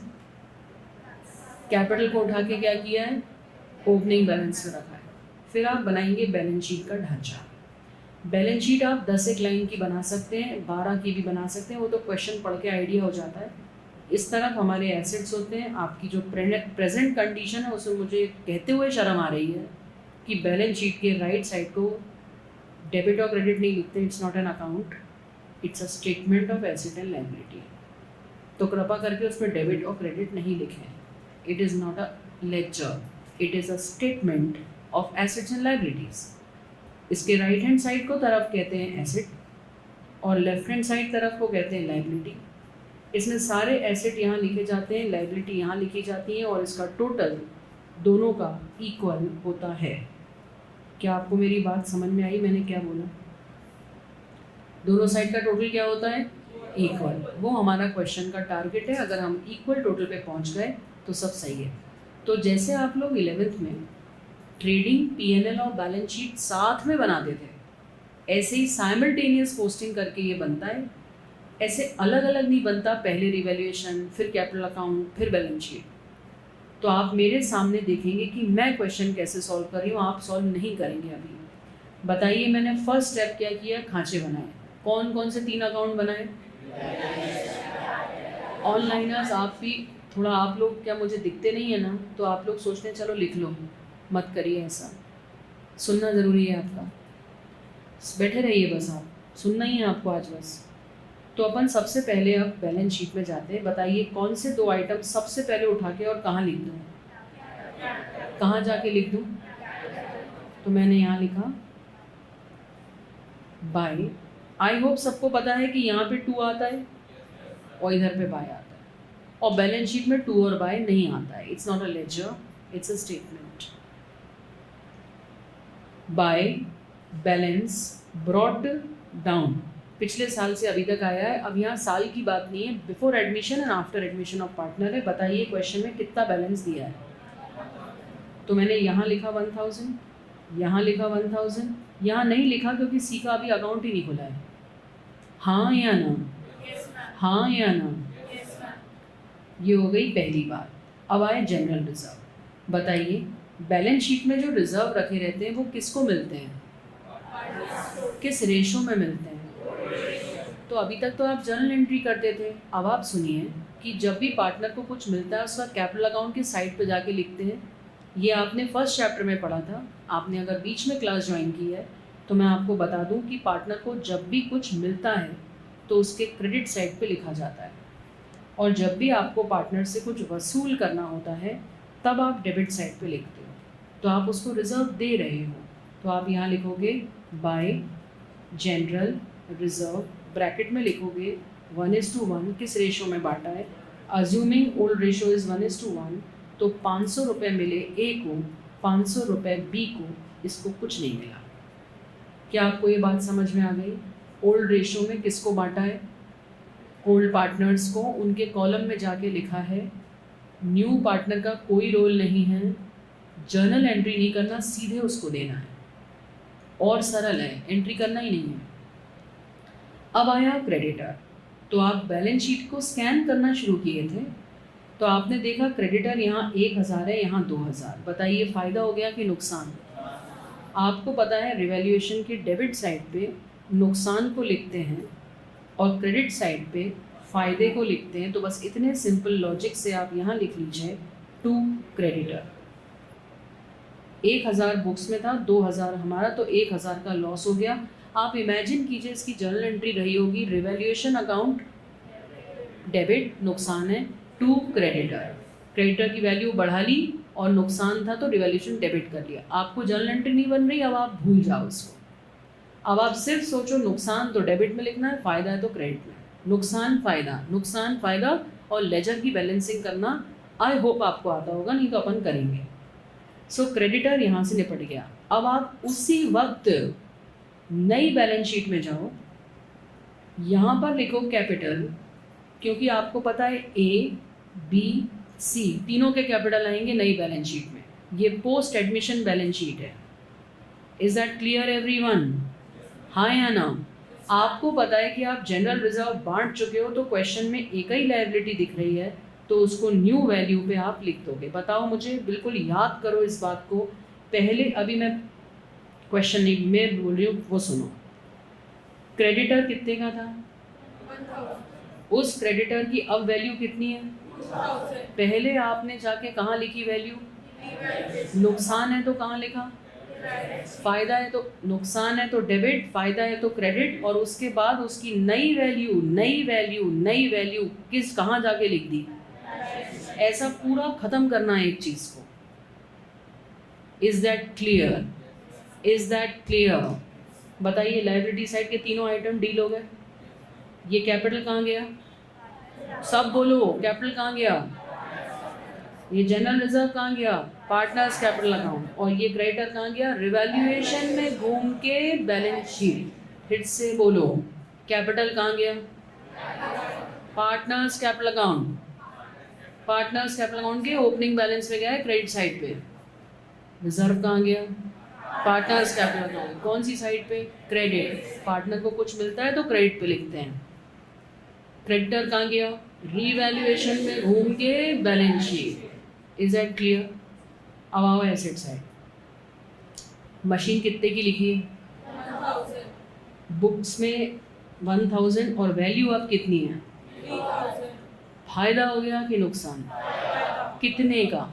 कैपिटल को उठा के क्या किया है? ओपनिंग बैलेंस में रखा है। फिर आप बनाएंगे बैलेंस शीट का ढांचा। बैलेंस शीट आप 10 एक लाइन की बना सकते हैं, 12 की भी बना सकते हैं, वो तो क्वेश्चन पढ़ के आइडिया हो जाता है। इस तरफ हमारे एसेट्स होते हैं। आपकी जो प्रेजेंट कंडीशन है उसमें मुझे कहते हुए शर्म आ रही है कि बैलेंस शीट के राइट साइड को डेबिट और क्रेडिट नहीं लिखते। It's not an account, it's a statement of asset and liability. तो कृपा करके उसमें डेबिट और क्रेडिट नहीं लिखें। It is not a ledger, it is a statement of assets and liabilities. इसके राइट हैंड साइड को तरफ कहते हैं एसेट और लेफ्ट हैंड साइड तरफ को कहते हैं लायबिलिटी। इसमें सारे एसेट यहाँ लिखे जाते हैं, लायबिलिटी यहाँ लिखी जाती है और इसका टोटल दोनों का इक्वल होता है। क्या आपको मेरी बात समझ में आई? मैंने क्या बोला? दोनों साइड का टोटल क्या होता है? इक्वल। वो हमारा क्वेश्चन का टारगेट है। अगर हम इक्वल टोटल पे पहुँच गए तो सब सही है। तो जैसे आप लोग 11th में ट्रेडिंग, पीएनएल और बैलेंस शीट साथ में बनाते थे, ऐसे ही साइमल्टेनियस पोस्टिंग करके ये बनता है। ऐसे अलग अलग नहीं बनता, पहले रिवैल्यूएशन, फिर कैपिटल अकाउंट, फिर बैलेंस शीट। तो आप मेरे सामने देखेंगे कि मैं क्वेश्चन कैसे सॉल्व कर रही हूँ, आप सॉल्व नहीं करेंगे अभी। बताइए, मैंने फर्स्ट स्टेप क्या किया? खांचे बनाए। कौन कौन से 3 अकाउंट बनाए? ऑनलाइनर्स आप भी थोड़ा, आप लोग क्या मुझे दिखते नहीं है ना, तो आप लोग सोचते हैं चलो लिख लो। मत करिए ऐसा, सुनना ज़रूरी है आपका। बैठे रहिए बस, आप सुनना ही है आपको आज बस। तो अपन सबसे पहले अब बैलेंस शीट में जाते हैं। बताइए कौन से 2 आइटम सबसे पहले उठा के और कहाँ लिख दूँ? कहाँ जाके लिख दूँ? तो मैंने यहाँ लिखा बाय। आई होप सबको पता है कि यहाँ पे 2 आता है और इधर पे बाय आता है, और बैलेंस शीट में 2 और बाय नहीं आता है। It's not a ledger, it's a statement. By balance brought down पिछले साल से अभी तक आया है। अब यहाँ साल की बात नहीं है, before admission and after admission of partner है। बताइए क्वेश्चन में कितना बैलेंस दिया है? तो मैंने यहाँ लिखा 1000, यहाँ लिखा 1000, यहाँ नहीं लिखा क्योंकि सी का अभी अकाउंट ही नहीं खुला है। हाँ या ना? हाँ या ना? ये हो गई पहली बात। अब आए जनरल रिजर्व। बताइए बैलेंस शीट में जो रिजर्व रखे रहते हैं वो किसको मिलते हैं? किस रेशो में मिलते हैं? तो अभी तक तो आप जर्नल एंट्री करते थे। अब आप सुनिए कि जब भी पार्टनर को कुछ मिलता है उसका कैपिटल अकाउंट की साइड पे जाके लिखते हैं। ये आपने फर्स्ट चैप्टर में पढ़ा था। आपने अगर बीच में क्लास ज्वाइन की है तो मैं आपको बता दूं कि पार्टनर को जब भी कुछ मिलता है तो उसके क्रेडिट साइड पे लिखा जाता है, और जब भी आपको पार्टनर से कुछ वसूल करना होता है तब आप डेबिट साइड पे लिखते हो। तो आप उसको रिजर्व दे रहे हो, तो आप यहाँ लिखोगे बाय जनरल रिजर्व, ब्रैकेट में लिखोगे 1:1। किस रेशो में बांटा है? Assuming old ratio is 1:1। तो 500 रुपये मिले ए को, 500 रुपये बी को, इसको कुछ नहीं मिला। क्या आपको ये बात समझ में आ गई? ओल्ड रेशो में किसको बांटा है? ओल्ड पार्टनर्स को। उनके कॉलम में जाके लिखा है। न्यू पार्टनर का कोई रोल नहीं है, जर्नल एंट्री नहीं करना, सीधे उसको देना है और सरल है, एंट्री करना ही नहीं है। अब आया क्रेडिटर। तो आप बैलेंस शीट को स्कैन करना शुरू किए थे तो आपने देखा क्रेडिटर यहाँ 1000 है, यहाँ 2000। बताइए फ़ायदा हो गया कि नुकसान? आपको पता है रिवैल्यूएशन के डेबिट साइड पे नुकसान को लिखते हैं और क्रेडिट साइड पे फ़ायदे को लिखते हैं। तो बस इतने सिंपल लॉजिक से आप यहाँ लिख लीजिए टू क्रेडिटर। 1000 बुक्स में था, 2000 हमारा, तो 1000 का लॉस हो गया। आप इमेजिन कीजिए इसकी जर्नल एंट्री रही होगी रिवैल्यूएशन अकाउंट डेबिट, नुकसान है, टू क्रेडिटर। क्रेडिटर की वैल्यू बढ़ा ली और नुकसान था तो रिवैल्यूएशन डेबिट कर लिया। आपको जर्नल एंट्री नहीं बन रही, अब आप भूल जाओ इसको। अब आप सिर्फ सोचो नुकसान तो डेबिट में लिखना है, फ़ायदा है तो क्रेडिट में। नुकसान फ़ायदा और लेजर की बैलेंसिंग करना आई होप आपको आता होगा, नहीं तो अपन करेंगे। सो क्रेडिटर यहाँ से निपट गया। अब आप उसी वक्त नई बैलेंस शीट में जाओ, यहाँ पर लिखो कैपिटल, क्योंकि आपको पता है ए बी सी तीनों के कैपिटल आएंगे नई बैलेंस शीट में। ये पोस्ट एडमिशन बैलेंस शीट है। Is that clear everyone? हाँ या ना? आपको पता है कि आप जनरल रिजर्व बांट चुके हो, तो क्वेश्चन में एक ही लायबिलिटी दिख रही है, तो उसको न्यू वैल्यू पे आप लिख दोगे। बताओ मुझे, बिल्कुल याद करो इस बात को। पहले अभी मैं क्वेश्चन नहीं मैं बोल रही हूँ, वो सुनो। क्रेडिटर कितने का था? 1000। उस क्रेडिटर की अब वैल्यू कितनी है? 2000। पहले आपने जाके कहाँ लिखी वैल्यू? नुकसान है तो कहाँ लिखा? फायदा है तो नुकसान है तो डेबिट, फायदा है तो क्रेडिट, और उसके बाद उसकी नई वैल्यू नई वैल्यू नई वैल्यू किस कहाँ जाके लिख दी? ऐसा पूरा खत्म करना है एक चीज को। Is that clear? Is that clear? बताइए, लायबिलिटी साइड के तीनों आइटम डील हो गए। ये कैपिटल कहाँ गया? सब बोलो, कैपिटल कहाँ गया? ये जनरल रिजर्व कहाँ गया? Partners capital account. और ये क्रेडिटर कहाँ गया? रिवैल्यूएशन में घूम के बैलेंस शीट। फिर से बोलो, कैपिटल कहाँ गया? Partners capital account. Partners capital account के ओपनिंग बैलेंस में गया है क्रेडिट साइड पे। रिजर्व कहाँ गया? Partners capital account. कौन सी साइड पे? क्रेडिट। पार्टनर को कुछ मिलता है तो क्रेडिट पे लिखते हैं। क्रेडिटर कहाँ गया? रीवैल्यूएशन में घूम के balance sheet. Is that clear? अब आओ एसेट साइड। मशीन कितने की लिखी है? 1000। बुक्स में 1000 और वैल्यू अब कितनी है? 3000। फायदा हो गया कि नुकसान? कितने का?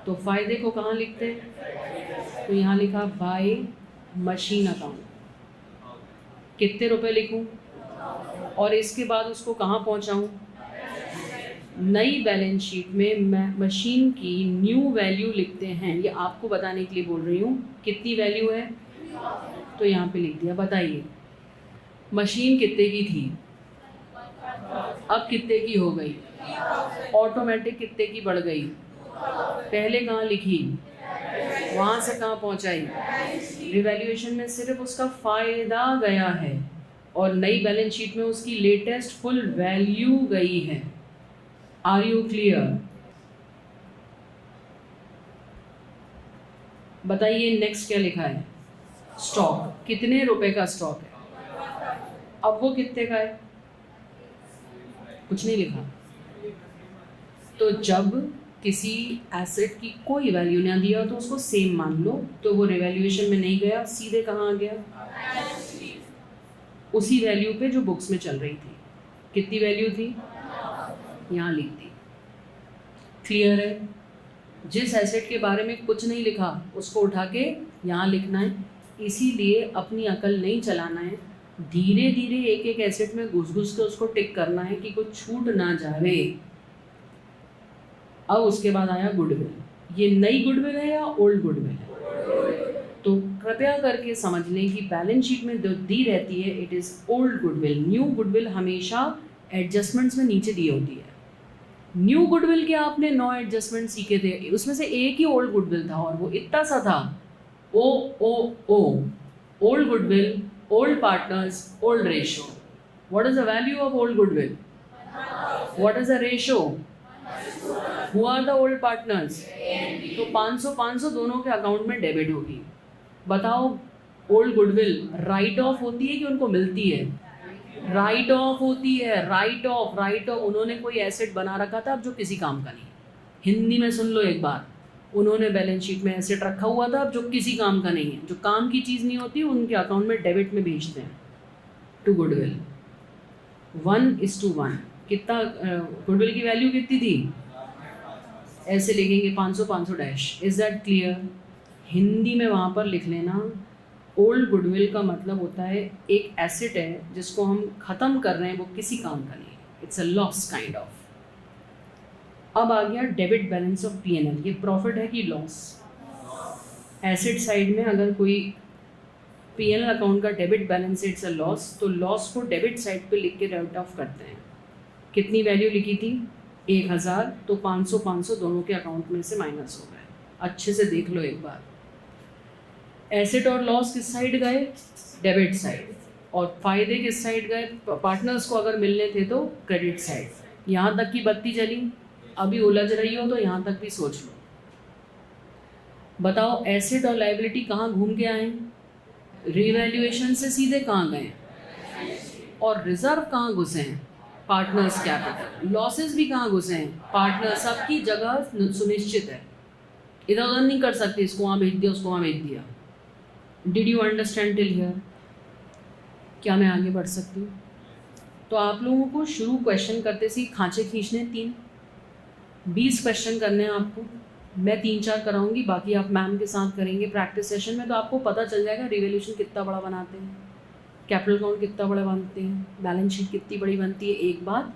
तो फायदे को कहाँ लिखते हैं? तो यहाँ लिखा बाय मशीन अकाउंट। कितने रुपए लिखूं? और इसके बाद उसको कहाँ पहुँचाऊँ? नई बैलेंस शीट में मैं मशीन की न्यू वैल्यू लिखते हैं। ये आपको बताने के लिए बोल रही हूँ। कितनी वैल्यू है? तो यहाँ पे लिख दिया। बताइए, मशीन कितने की थी? अब कितने की हो गई? ऑटोमेटिक कितने की बढ़ गई? पहले कहाँ लिखी? वहाँ से कहाँ पहुँचाई? रिवैल्यूएशन में सिर्फ उसका फायदा गया है और नई बैलेंस शीट में उसकी लेटेस्ट फुल वैल्यू गई है। Are you clear? बताइए नेक्स्ट क्या लिखा है? स्टॉक। कितने रुपए का स्टॉक है? अब वो कितने का है? कुछ नहीं लिखा। तो जब किसी एसेट की कोई वैल्यू ना दिया तो उसको सेम मान लो, तो वो रिवैल्यूएशन में नहीं गया, सीधे कहाँ आ गया? उसी वैल्यू पे जो बुक्स में चल रही थी। कितनी वैल्यू थी? यहाँ लिख दी। क्लियर है? जिस एसेट के बारे में कुछ नहीं लिखा उसको उठा के यहाँ लिखना है। इसीलिए अपनी अकल नहीं चलाना है, धीरे धीरे एक एक एसेट में घुस घुस के उसको टिक करना है कि कुछ छूट ना जावे। अब उसके बाद आया गुडविल। ये नई गुडविल है या ओल्ड गुडविल है? तो कृपया करके समझ लें कि बैलेंस शीट में जो दी रहती है it is old goodwill. New goodwill हमेशा एडजस्टमेंट्स में नीचे दी होती है। न्यू गुडविल के आपने 9 एडजस्टमेंट सीखे थे, उसमें से एक ही ओल्ड गुडविल था और वो इतना सा था, ओ ओ ओ। Old goodwill, old partners, old ratio. What is the value of old goodwill? What is the ratio? Who are the old partners? तो 500 दोनों के अकाउंट में डेबिट होगी। बताओ, ओल्ड गुडविल राइट ऑफ होती है कि उनको मिलती है? राइट ऑफ होती है। Right of, right of. उन्होंने कोई एसेट बना रखा था अब जो किसी काम का नहीं। हिंदी में सुन लो एक बार, उन्होंने बैलेंस शीट में एसेट रखा हुआ था अब जो किसी काम का नहीं है। जो काम की चीज़ नहीं होती उनके अकाउंट में डेबिट में भेजते हैं टू गुडविल। 1:1। कितना गुडविल की वैल्यू कितनी थी? ऐसे लिखेंगे 500 dash. Is that clear? Hindi में वहाँ पर लिख लेना। ओल्ड गुडविल का मतलब होता है एक एसेट है जिसको हम ख़त्म कर रहे हैं, वो किसी काम का नहीं है, it's a loss kind of. अब आ गया डेबिट बैलेंस ऑफ P&L। ये प्रॉफिट है कि लॉस? एसेट साइड में अगर कोई P&L अकाउंट का debit balance it's a loss, तो लॉस को डेबिट साइड पे लिख के राइट ऑफ करते हैं। कितनी वैल्यू लिखी थी? 1000। तो 500 दोनों के अकाउंट में से माइनस हो गए। अच्छे से देख लो एक बार। एसेट और लॉस किस साइड गए? Debit side. और फायदे किस साइड गए? पार्टनर्स को अगर मिलने थे तो क्रेडिट साइड। यहाँ तक की बत्ती जली, अभी उलझ रही हो तो यहाँ तक भी सोच लो। बताओ एसेट और लायबिलिटी कहाँ घूम के आए? रिवैल्यूएशन से सीधे कहाँ गए? और रिजर्व कहाँ घुसे हैं? Partners capital. लॉसेस भी कहाँ घुसे हैं? पार्टनर। सबकी जगह सुनिश्चित है, इधर उधर नहीं कर सकते, इसको वहाँ भेज दिया उसको वहाँ भेज दिया। Did you understand till here? क्या मैं आगे बढ़ सकती हूँ? तो आप लोगों को शुरू क्वेश्चन करते से खांचे खींचने 20 क्वेश्चन करने हैं आपको। मैं 3-4 कराऊंगी, बाकी आप मैम के साथ करेंगे प्रैक्टिस सेशन में, तो आपको पता चल जाएगा रिवैल्यूएशन कितना बड़ा बनाते हैं, कैपिटल अकाउंट कितना बड़ा बनते हैं, बैलेंस शीट कितनी बड़ी बनती है एक बार।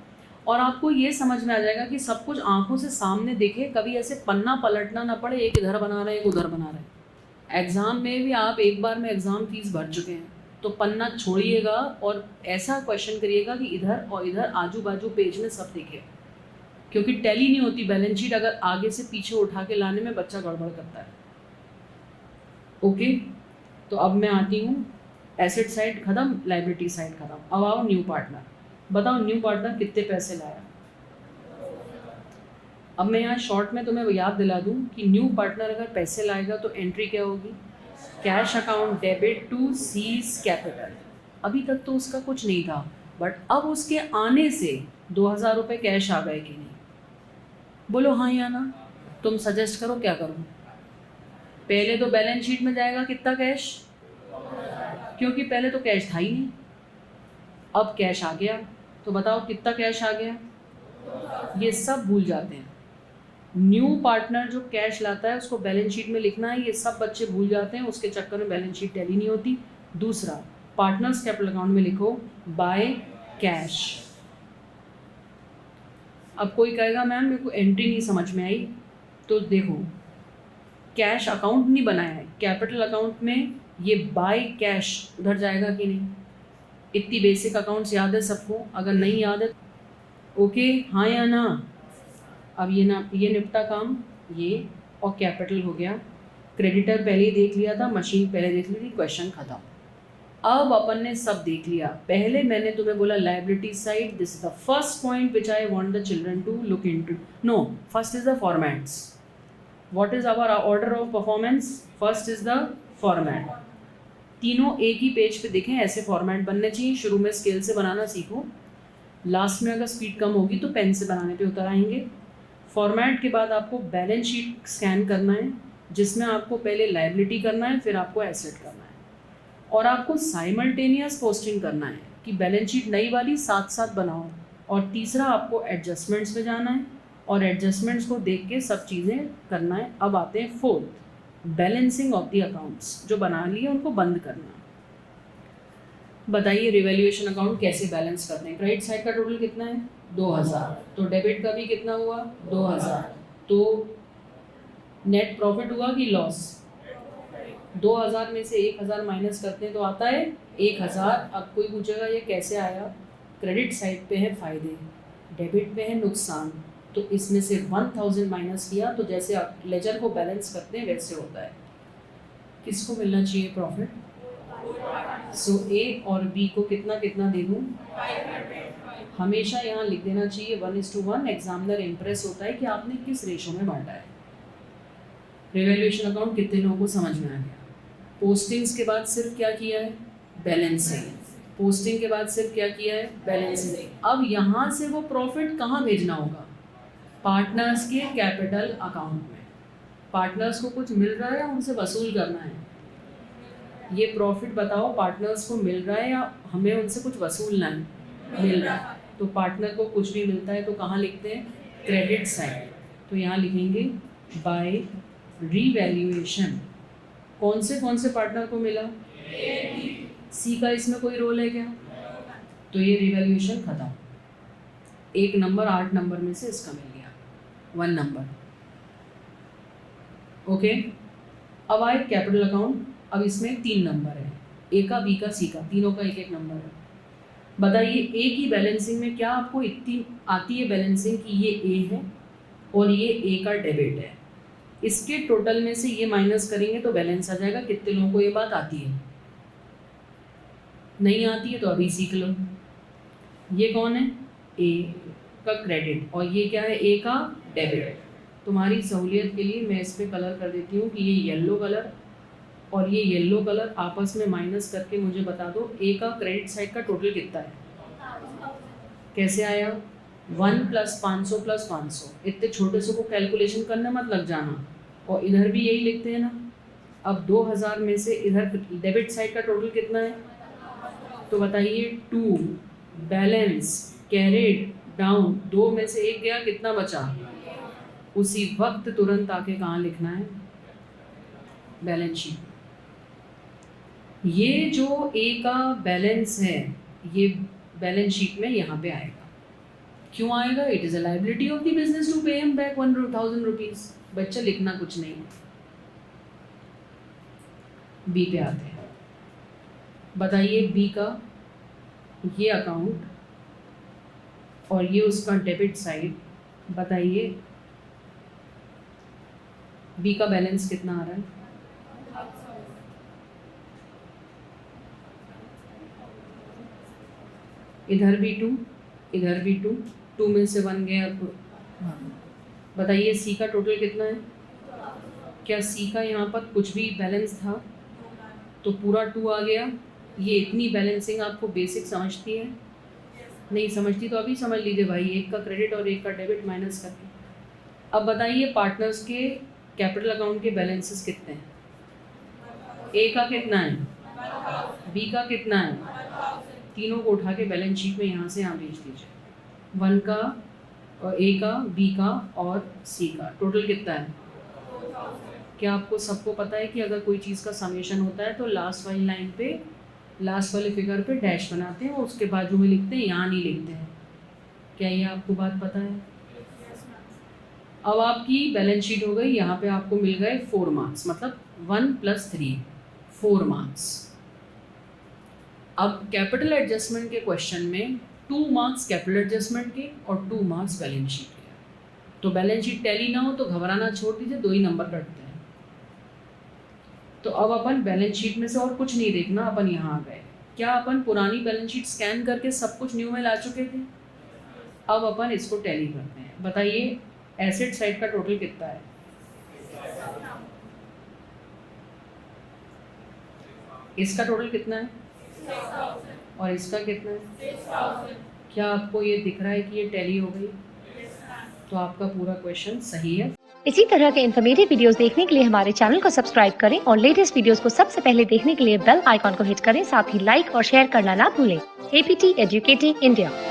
और आपको ये समझ में आ जाएगा कि सब कुछ आंखों से सामने दिखे, कभी ऐसे पन्ना पलटना ना पड़े, एक इधर बना रहे हैं एक उधर बना रहे हैं। एग्ज़ाम में भी आप एक बार में एग्ज़ाम फीस भर चुके हैं, तो पन्ना छोड़िएगा और ऐसा क्वेश्चन करिएगा कि इधर और इधर आजू बाजू पेज में सब दिखे, क्योंकि टैली नहीं होती बैलेंस शीट अगर आगे से पीछे उठा के लाने में बच्चा गड़बड़ करता है। ओके, तो अब मैं आती हूँ, एसेट साइड खत्म, लायबिलिटी साइड खत्म। अब आओ न्यू पार्टनर। बताओ न्यू पार्टनर कितने पैसे लाया? अब मैं यहाँ शॉर्ट में तुम्हें याद दिला दूँ कि न्यू पार्टनर अगर पैसे लाएगा तो एंट्री क्या होगी? Cash account debit to C's capital. अभी तक तो उसका कुछ नहीं था, बट अब उसके आने से 2000 रुपये कैश आ गए कि नहीं? बोलो हाँ या ना। तुम सजेस्ट करो क्या करूँ? पहले तो बैलेंस शीट में जाएगा कितना कैश, क्योंकि पहले तो कैश था ही नहीं, अब कैश आ गया, तो बताओ कितना कैश आ गया? ये सब भूल जाते हैं। न्यू पार्टनर जो कैश लाता है उसको बैलेंस शीट में लिखना है, ये सब बच्चे भूल जाते हैं, उसके चक्कर में बैलेंस शीट टैली नहीं होती। दूसरा, पार्टनर्स कैपिटल अकाउंट में लिखो बाय कैश। अब कोई कहेगा मैम मेरे को एंट्री नहीं समझ में आई, तो देखो कैश अकाउंट नहीं बनाया है, कैपिटल अकाउंट में ये बाय कैश उधर जाएगा कि नहीं? इतनी बेसिक अकाउंट्स याद है सबको? अगर नहीं याद है ओके हाँ या ना। अब ये निपटा काम, ये और कैपिटल हो गया। क्रेडिटर पहले ही देख लिया था, मशीन पहले देख ली थी, क्वेश्चन खत्म। अब अपन ने सब देख लिया। पहले मैंने तुम्हें बोला liability side, this is the first point which I want the children to look into. No, first is the formats. What is our order of performance? First is the format. तीनों एक ही पेज पे दिखें, ऐसे format बनने चाहिए। शुरू में scale से बनाना सीखो, लास्ट में अगर स्पीड कम होगी तो पेन से बनाने पे उतर आएंगे। फॉर्मेट के बाद आपको बैलेंस शीट स्कैन करना है, जिसमें आपको पहले लायबिलिटी करना है, फिर आपको एसेट करना है, और आपको साइमल्टेनियस पोस्टिंग करना है कि बैलेंस शीट नई वाली साथ साथ बनाओ। और तीसरा, आपको एडजस्टमेंट्स में जाना है और एडजस्टमेंट्स को देख के सब चीज़ें करना है। अब आते हैं fourth, balancing of the accounts. जो बना लिए उनको बंद करना। बताइए रिवैल्यूएशन अकाउंट कैसे बैलेंस करते हैं? क्रेडिट साइड का टोटल कितना है? 2000। तो डेबिट का भी कितना हुआ? 2000। तो नेट प्रॉफिट हुआ कि लॉस? 2000 में से 1000 माइनस करते हैं तो आता है 1000। अब कोई पूछेगा ये कैसे आया? क्रेडिट साइड पे है फायदे, डेबिट पे है नुकसान, तो इसमें से 1000 माइनस किया, तो जैसे आप लेजर को बैलेंस करते हैं वैसे होता है। किसको मिलना चाहिए प्रॉफिट? सो ए और बी को कितना कितना दे दूँ? हमेशा यहाँ लिख देना चाहिए 1:1। एग्जामिनर इम्प्रेस होता है कि आपने किस रेशो में बांटा है। रिवैल्यूएशन अकाउंट कितने लोगों को समझ में आ गया? पोस्टिंग्स के बाद सिर्फ क्या किया है? बैलेंसिंग। पोस्टिंग के बाद सिर्फ क्या किया है? बैलेंसिंग। अब यहाँ से वो प्रॉफिट कहाँ भेजना होगा? पार्टनर्स के कैपिटल अकाउंट में। पार्टनर्स को कुछ मिल रहा है या उनसे वसूल करना है? ये प्रॉफिट बताओ, पार्टनर्स को मिल रहा है या हमें उनसे कुछ वसूलना है? मिल रहा है। तो पार्टनर को कुछ भी मिलता है तो कहाँ लिखते हैं? Credit side. तो यहाँ लिखेंगे बाय रीवैल्यूएशन। कौन से पार्टनर को मिला? सी का इसमें कोई रोल है क्या? तो ये रिवैल्यूएशन खत्म। 1 नंबर 8 नंबर में से इसका मिल गया 1 नंबर। ओके, अब आए कैपिटल अकाउंट। अब इसमें 3 नंबर है, ए का, बी का, सी का, तीनों का 1-1 नंबर है। बताइए ए की बैलेंसिंग में क्या आपको इतनी आती है बैलेंसिंग कि ये ए है और ये ए का डेबिट है, इसके टोटल में से ये माइनस करेंगे तो बैलेंस आ जाएगा। कितने लोगों को ये बात आती है? नहीं आती है तो अभी सीख लो। ये कौन है? ए का क्रेडिट और ये क्या है? ए का डेबिट। तुम्हारी सहूलियत के लिए मैं इस पर कलर कर देती हूँ कि ये येलो कलर और ये येलो कलर आपस में माइनस करके मुझे बता दो ए का क्रेडिट साइड का टोटल कितना है। कैसे आया? 1 + 500 + 500। इतने छोटे से को कैलकुलेशन करने मत लग जाना। और इधर भी यही लिखते हैं ना। अब 2000 में से इधर डेबिट साइड का टोटल कितना है? तो बताइए 2 बैलेंस कैरिड डाउन 2 में से 1 गया, कितना बचा? उसी वक्त तुरंत आके कहाँ लिखना है? Balance sheet. ये जो ए का बैलेंस है ये बैलेंस शीट में यहाँ पे आएगा। क्यों आएगा? It is a liability of the business to pay him back 1000 rupees. बच्चा लिखना कुछ नहीं है। बी पे आते हैं। बताइए बी का ये अकाउंट और ये उसका डेबिट साइड। बताइए बी का बैलेंस कितना आ रहा है? इधर भी 2 इधर भी 2 में से 1 गया तो बताइए सी का टोटल कितना है? क्या सी का यहाँ पर कुछ भी बैलेंस था? तो पूरा 2 आ गया। ये इतनी बैलेंसिंग आपको बेसिक समझती है? नहीं समझती तो अभी समझ लीजिए भाई, एक का क्रेडिट और एक का डेबिट माइनस करके। अब बताइए पार्टनर्स के कैपिटल अकाउंट के बैलेंसेस कितने हैं? ए का कितना है? बी का कितना है? तीनों को उठा के बैलेंस शीट में यहाँ से यहाँ भेज दीजिए। 1 का और ए का, बी का और सी का टोटल कितना है? क्या आपको सबको पता है कि अगर कोई चीज़ का समेशन होता है तो लास्ट वाली लाइन पे, लास्ट वाले फिगर पे डैश बनाते हैं और उसके बाजू में लिखते हैं, यहाँ नहीं लिखते हैं। क्या ये आपको बात पता है? अब आपकी बैलेंस शीट हो गई। यहाँ पे आपको मिल गए 4 मार्क्स, मतलब 1 + 3 4 मार्क्स। अब कैपिटल एडजस्टमेंट के क्वेश्चन में 2 मार्क्स कैपिटल एडजस्टमेंट के और 2 मार्क्स बैलेंस शीट के। तो बैलेंस शीट टैली ना हो तो घबराना छोड़ दीजिए, 2 ही नंबर कटते हैं। तो अब अपन बैलेंस शीट में से और कुछ नहीं देखना, अपन यहाँ आ गए। क्या अपन पुरानी बैलेंस शीट स्कैन करके सब कुछ न्यू में ला चुके थे? अब अपन इसको टैली करते हैं। बताइए एसेट साइड का टोटल कितना है? इसका टोटल कितना है? और इसका कितना है? क्या आपको ये दिख रहा है कि ये टैली हो गई? तो आपका पूरा क्वेश्चन सही है। इसी तरह के इन्फॉर्मेटिव वीडियोस देखने के लिए हमारे चैनल को सब्सक्राइब करें और लेटेस्ट वीडियोस को सबसे पहले देखने के लिए बेल आइकॉन को हिट करें। साथ ही लाइक और शेयर करना ना भूलें। APT educating India.